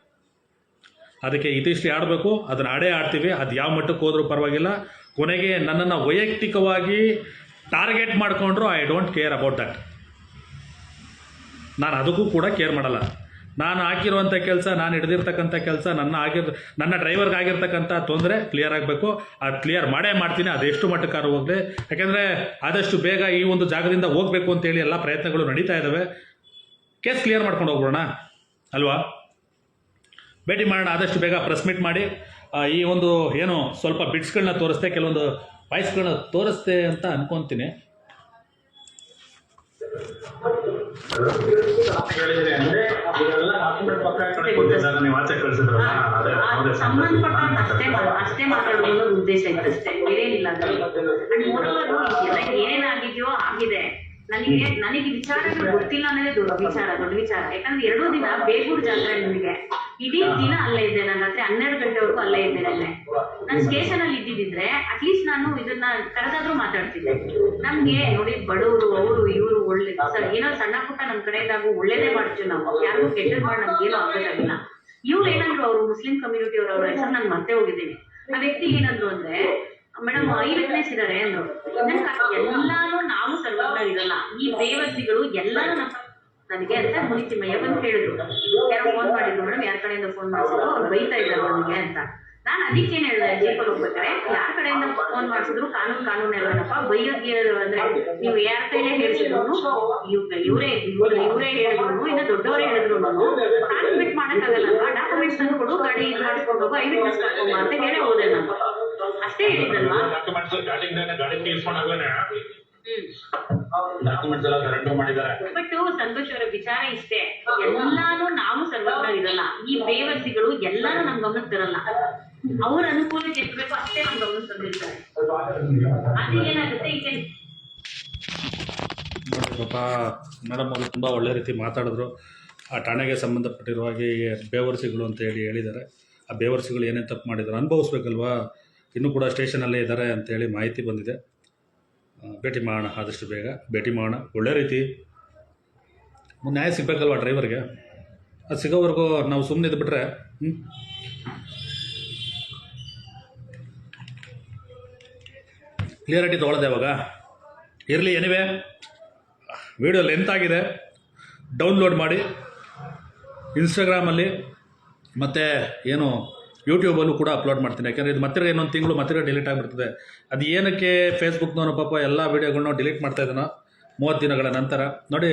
ಅದಕ್ಕೆ ಇತಿಶ್ರೀ ಆಡಬೇಕು, ಅದನ್ನು ಆಡ್ತೀವಿ. ಅದು ಯಾವ ಮಟ್ಟಕ್ಕೆ ಹೋದರೂ ಪರವಾಗಿಲ್ಲ. ಕೊನೆಗೆ ನನ್ನನ್ನು ವೈಯಕ್ತಿಕವಾಗಿ ಟಾರ್ಗೆಟ್ ಮಾಡಿಕೊಂಡ್ರು I don't care about that. ನಾನು ಅದಕ್ಕೂ ಕೂಡ ಕೇರ್ ಮಾಡಲ್ಲ. ನಾನು ಹಾಕಿರುವಂಥ ಕೆಲಸ, ನಾನು ಹಿಡಿದಿರ್ತಕ್ಕಂಥ ಕೆಲಸ, ನನ್ನ ಡ್ರೈವರ್ಗೆ ಆಗಿರ್ತಕ್ಕಂಥ ತೊಂದರೆ ಕ್ಲಿಯರ್ ಆಗಬೇಕು. ಅದು ಕ್ಲಿಯರ್ ಮಾಡೇ ಮಾಡ್ತೀನಿ, ಅದೆಷ್ಟು ಮಟ್ಟಕ್ಕಾದ್ರೂ ಹೋಗಲಿ. ಯಾಕೆಂದರೆ ಆದಷ್ಟು ಬೇಗ ಈ ಒಂದು ಜಾಗದಿಂದ ಹೋಗಬೇಕು ಅಂತೇಳಿ ಎಲ್ಲ ಪ್ರಯತ್ನಗಳು ನಡೀತಾ ಇದ್ದಾವೆ. ಕೇಸ್ ಕ್ಲಿಯರ್ ಮಾಡ್ಕೊಂಡು ಹೋಗ್ಬಿಡೋಣ ಅಲ್ವಾ? ಭೇಟಿ ಮಾಡೋಣ ಆದಷ್ಟು ಬೇಗ. ಪ್ರೆಸ್ ಮೀಟ್ ಮಾಡಿ ಈ ಒಂದು ಏನು ಸ್ವಲ್ಪ ಬಿಟ್ಸ್ಗಳನ್ನ ತೋರಿಸ್ತೆ, ಕೆಲವೊಂದು ವಾಯ್ಸ್ಗಳನ್ನ ತೋರಿಸ್ತೆ ಅಂತ ಅನ್ಕೊತೀನಿ. ಅಷ್ಟೇ ಮಾತಾಡೋದು ಉದ್ದೇಶ ಇತ್ತು ಅಷ್ಟೇ, ಬೇರೇನಿಲ್ಲ. ಏನಾಗಿದೆಯೋ ಆಗಿದೆ. ನನಗೆ ವಿಚಾರಗಳು ಗೊತ್ತಿಲ್ಲ ಅನ್ನೋದೇ ದೊಡ್ಡ ವಿಚಾರ. ಯಾಕಂದ್ರೆ 2 ದಿನ ಬೇಗೂರು ಜಾತ್ರೆ ನನಗೆ ಇಡೀ ದಿನ ಅಲ್ಲೇ ಇದ್ದೆ. ನಾನು ರಾತ್ರಿ 12 ಗಂಟೆವರೆಗೂ ಅಲ್ಲೇ ಇದ್ದೆ. ನಾನು ಸ್ಟೇಷನ್ ಅಲ್ಲಿ ಇದ್ದಿದ್ರೆ ಅಟ್ಲೀಸ್ಟ್ ನಾನು ಇದನ್ನ ಕರೆದಾದ್ರೂ ಮಾತಾಡ್ತಿದ್ದೆ. ನಮ್ಗೆ ನೋಡಿ, ಬಡವರು ಅವರು ಇವರು ಒಳ್ಳೆ ಏನೋ ಸಣ್ಣ ಪುಟ್ಟ ನಮ್ ಕಡೆಯಿಂದಾಗೂ ಒಳ್ಳೇದೇ ಮಾಡ್ತೀವಿ ನಾವು. ಯಾರಿಗೂ ಕೆಟ್ಟದ್ ಮಾಡಿ ನಮ್ಗೆ ಏನೂ ಆಗ್ಬೇಕಾಗಿಲ್ಲ. ಇವ್ರು ಏನಂದ್ರು, ಅವರು ಮುಸ್ಲಿಂ ಕಮ್ಯುನಿಟಿ ಅವರ ಹೆಸರು ನಾನು ಮರ್ತೇ ಹೋಗಿದ್ದೀನಿ. ಆ ವ್ಯಕ್ತಿ ಏನಂದ್ರು ಅಂದ್ರೆ, ಮೇಡಮ್ ಐ ವಿಟ್ನೆಸ್ ಇದಾರೆ ಅಂದ್ರು. ಎಲ್ಲಾನು ನಾವು ಸರ್ವಜ್ಞರಿರಲ್ಲ, ಈ ಬೇವರ್ಸಿಗಳು ಎಲ್ಲಾನು ನನಗೆ ಅಂತ ಮುನಿಸಿಮಯ್ಯ ಬಂದು ಹೇಳಿದ್ರು. ಯಾರೋ ಫೋನ್ ಮಾಡಿದ್ರು, ಮೇಡಮ್ ಯಾರ ಕಡೆಯಿಂದ ಫೋನ್ ಮಾಡಿಸಿದ್ರು, ಅವ್ರು ಬೈತಾ ಇದ್ದಾರೆ ನನಗೆ ಅಂತ. ನಾನು ಅದಕ್ಕೇನು ಹೇಳಿದೆ, ಜೀಪಲ್ಲಿ ಹೋಗ್ಬೇಕಾರೆ ಯಾರ ಕಡೆಯಿಂದ ಫೋನ್ ಮಾಡಿಸಿದ್ರು ಕಾನೂನು ಎಲ್ಲನಪ್ಪ, ಬೈಯೋಗಿ ಅಂದ್ರೆ ನೀವು ಯಾರ ಕೈಲೇ ಹೇಳಿಸಿದ್ರು, ಇವರೇ ಹೇಳಿದ್ರು, ಇನ್ನು ದೊಡ್ಡವರೇ ಹೇಳಿದ್ರು, ಕಾನೂನು ಬಿಟ್ಟು ಮಾಡಕ್ಕಾಗಲ್ಲಲ್ವಾ, ಡಾಕ್ಯುಮೆಂಟ್ಸ್ ತಂದು ಕೊಡು, ಗಾಡಿ ಇದು ಮಾಡಿಸ್ಕೊಂಡು ಹೋಗು, ಐ ವಿಟ್ನೆಸ್ ಕರ್ಕೊಂಬ ಅಂತ ಹೇಳೇ ಹೋದೆ ನಾನು. ಅಷ್ಟೇ ಹೇಳಿದಲ್ವಾ. ಬಟ್ ಸಂತೋಷ್ ಅವರ ವಿಚಾರ ಇಷ್ಟೇ, ಎಲ್ಲಾನು ನಾವು ಸರ್ವಜ್ಞರಿರಲ್ಲ, ಈ ಬೇವರ್ಸಿಗಳು ಎಲ್ಲಾನು ನಮ್ ಗಮನಕ್ಕೆ ತರಲ್ಲ. ಅವ್ರ ಅನುಕೂಲಕ್ಕೆ ಎಷ್ಟಬೇಕು ಅಷ್ಟೇ ನಮ್ ಗಮನ ತಂದಿರ್ತಾರೆ. ಅದು ಏನಾಗುತ್ತೆ ಈಗ ನೋಡಿ ಪಾಪ ಮೇಡಮ್ ಅವರು ತುಂಬ ಒಳ್ಳೆ ರೀತಿ ಮಾತಾಡಿದ್ರು. ಆ ಠಾಣೆಗೆ ಸಂಬಂಧಪಟ್ಟಿರುವ ಹಾಗೆ ಬೇವರ್ಸಿಗಳು ಅಂತ ಹೇಳಿದ್ದಾರೆ. ಆ ಬೇವರ್ಸಿಗಳು ಏನೇನು ತಪ್ಪು ಮಾಡಿದ್ದಾರೆ ಅನುಭವಿಸ್ಬೇಕಲ್ವಾ. ಇನ್ನೂ ಕೂಡ ಸ್ಟೇಷನಲ್ಲೇ ಇದ್ದಾರೆ ಅಂತೇಳಿ ಮಾಹಿತಿ ಬಂದಿದೆ. ಭೇಟಿ ಮಾಡೋಣ, ಆದಷ್ಟು ಬೇಗ ಭೇಟಿ ಮಾಡೋಣ. ಒಳ್ಳೆ ರೀತಿ ನ್ಯಾಯ ಸಿಗಬೇಕಲ್ವ ಡ್ರೈವರ್ಗೆ. ಅದು ಸಿಗೋವರೆಗೂ ನಾವು ಸುಮ್ಮನೆ ಇದ್ಬಿಟ್ರೆ ಕ್ಲಿಯರಿಟಿ ತೊಗೊಳ್ಳೋದು ಯಾವಾಗ ಇರಲಿ. ಎನಿವೆ, ವಿಡಿಯೋ ಲೆಂತ್ ಆಗಿದೆ, ಡೌನ್ಲೋಡ್ ಮಾಡಿ ಇನ್ಸ್ಟಾಗ್ರಾಮಲ್ಲಿ ಮತ್ತು ಏನು ಯೂಟ್ಯೂಬಲ್ಲೂ ಕೂಡ ಅಪ್ಲೋಡ್ ಮಾಡ್ತೀನಿ. ಯಾಕೆಂದರೆ ಇದು ಮತ್ತೆ ಇನ್ನೊಂದು ತಿಂಗಳು ಮತ್ತೆ ಡಿಲೀಟ್ ಆಗಿಬಿಡ್ತದೆ. ಅದು ಏನಕ್ಕೆ ಫೇಸ್ಬುಕ್ನವನು ಪಾಪ ಎಲ್ಲ ವೀಡಿಯೋಗಳನ್ನೂ ಡಿಲೀಟ್ ಮಾಡ್ತಾ ಇದ್ದಾನೋ 30 ದಿನಗಳ ನಂತರ. ನೋಡಿ,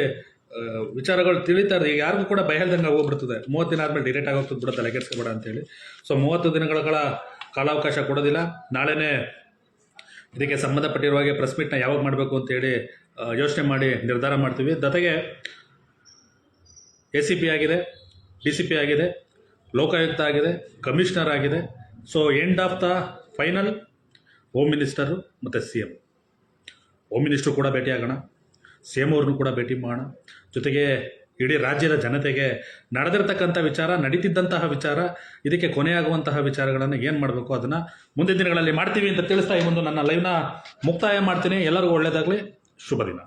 ವಿಚಾರಗಳು ತಿಳಿತಾ ಇದೆ. ಈಗ ಯಾರಿಗೂ ಕೂಡ ಬಯಲ್ದಂಗೆ ಹೋಗ್ಬಿಡ್ತದೆ. 30 ದಿನ ಆದಮೇಲೆ ಡಿಲೀಟ್ ಆಗೋಗ್ತದೆ, ಬಿಡುತ್ತೆ, ಲೆಗೆಡ್ಸ್ಕೊಬೇಡ ಅಂತೇಳಿ. ಸೊ 30 ದಿನಗಳ ಕಾಲಾವಕಾಶ ಕೊಡೋದಿಲ್ಲ. ನಾಳೆನೇ ಇದಕ್ಕೆ ಸಂಬಂಧಪಟ್ಟಿರುವ ಹಾಗೆ ಪ್ರೆಸ್ ಮೀಟ್ನ ಯಾವಾಗ ಮಾಡಬೇಕು ಅಂತೇಳಿ ಯೋಚನೆ ಮಾಡಿ ನಿರ್ಧಾರ ಮಾಡ್ತೀವಿ. ಜೊತೆಗೆ ACP ಆಗಿದೆ, DCP ಆಗಿದೆ, ಲೋಕಾಯುಕ್ತ ಆಗಿದೆ, ಕಮಿಷನರ್ ಆಗಿದೆ. So end of the final home minister ಮತ್ತು ಸಿ ಎಮ್. ಹೋಮ್ ಮಿನಿಸ್ಟ್ರು ಕೂಡ ಭೇಟಿಯಾಗೋಣ, ಸಿ ಎಮ್ ಅವ್ರನ್ನೂ ಕೂಡ ಭೇಟಿ ಮಾಡೋಣ. ಜೊತೆಗೆ ಇಡೀ ರಾಜ್ಯದ ಜನತೆಗೆ ನಡೆದಿರ್ತಕ್ಕಂಥ ವಿಚಾರ, ನಡೀತಿದ್ದಂತಹ ವಿಚಾರ, ಇದಕ್ಕೆ ಕೊನೆಯಾಗುವಂತಹ ವಿಚಾರಗಳನ್ನು ಏನು ಮಾಡಬೇಕು ಅದನ್ನು ಮುಂದಿನ ದಿನಗಳಲ್ಲಿ ಮಾಡ್ತೀವಿ ಅಂತ ತಿಳಿಸ್ತಾ ಈ ಒಂದು ನನ್ನ ಲೈವ್ನ ಮುಕ್ತಾಯ ಮಾಡ್ತೀನಿ. ಎಲ್ಲರಿಗೂ ಒಳ್ಳೆಯದಾಗಲಿ. ಶುಭ ದಿನ.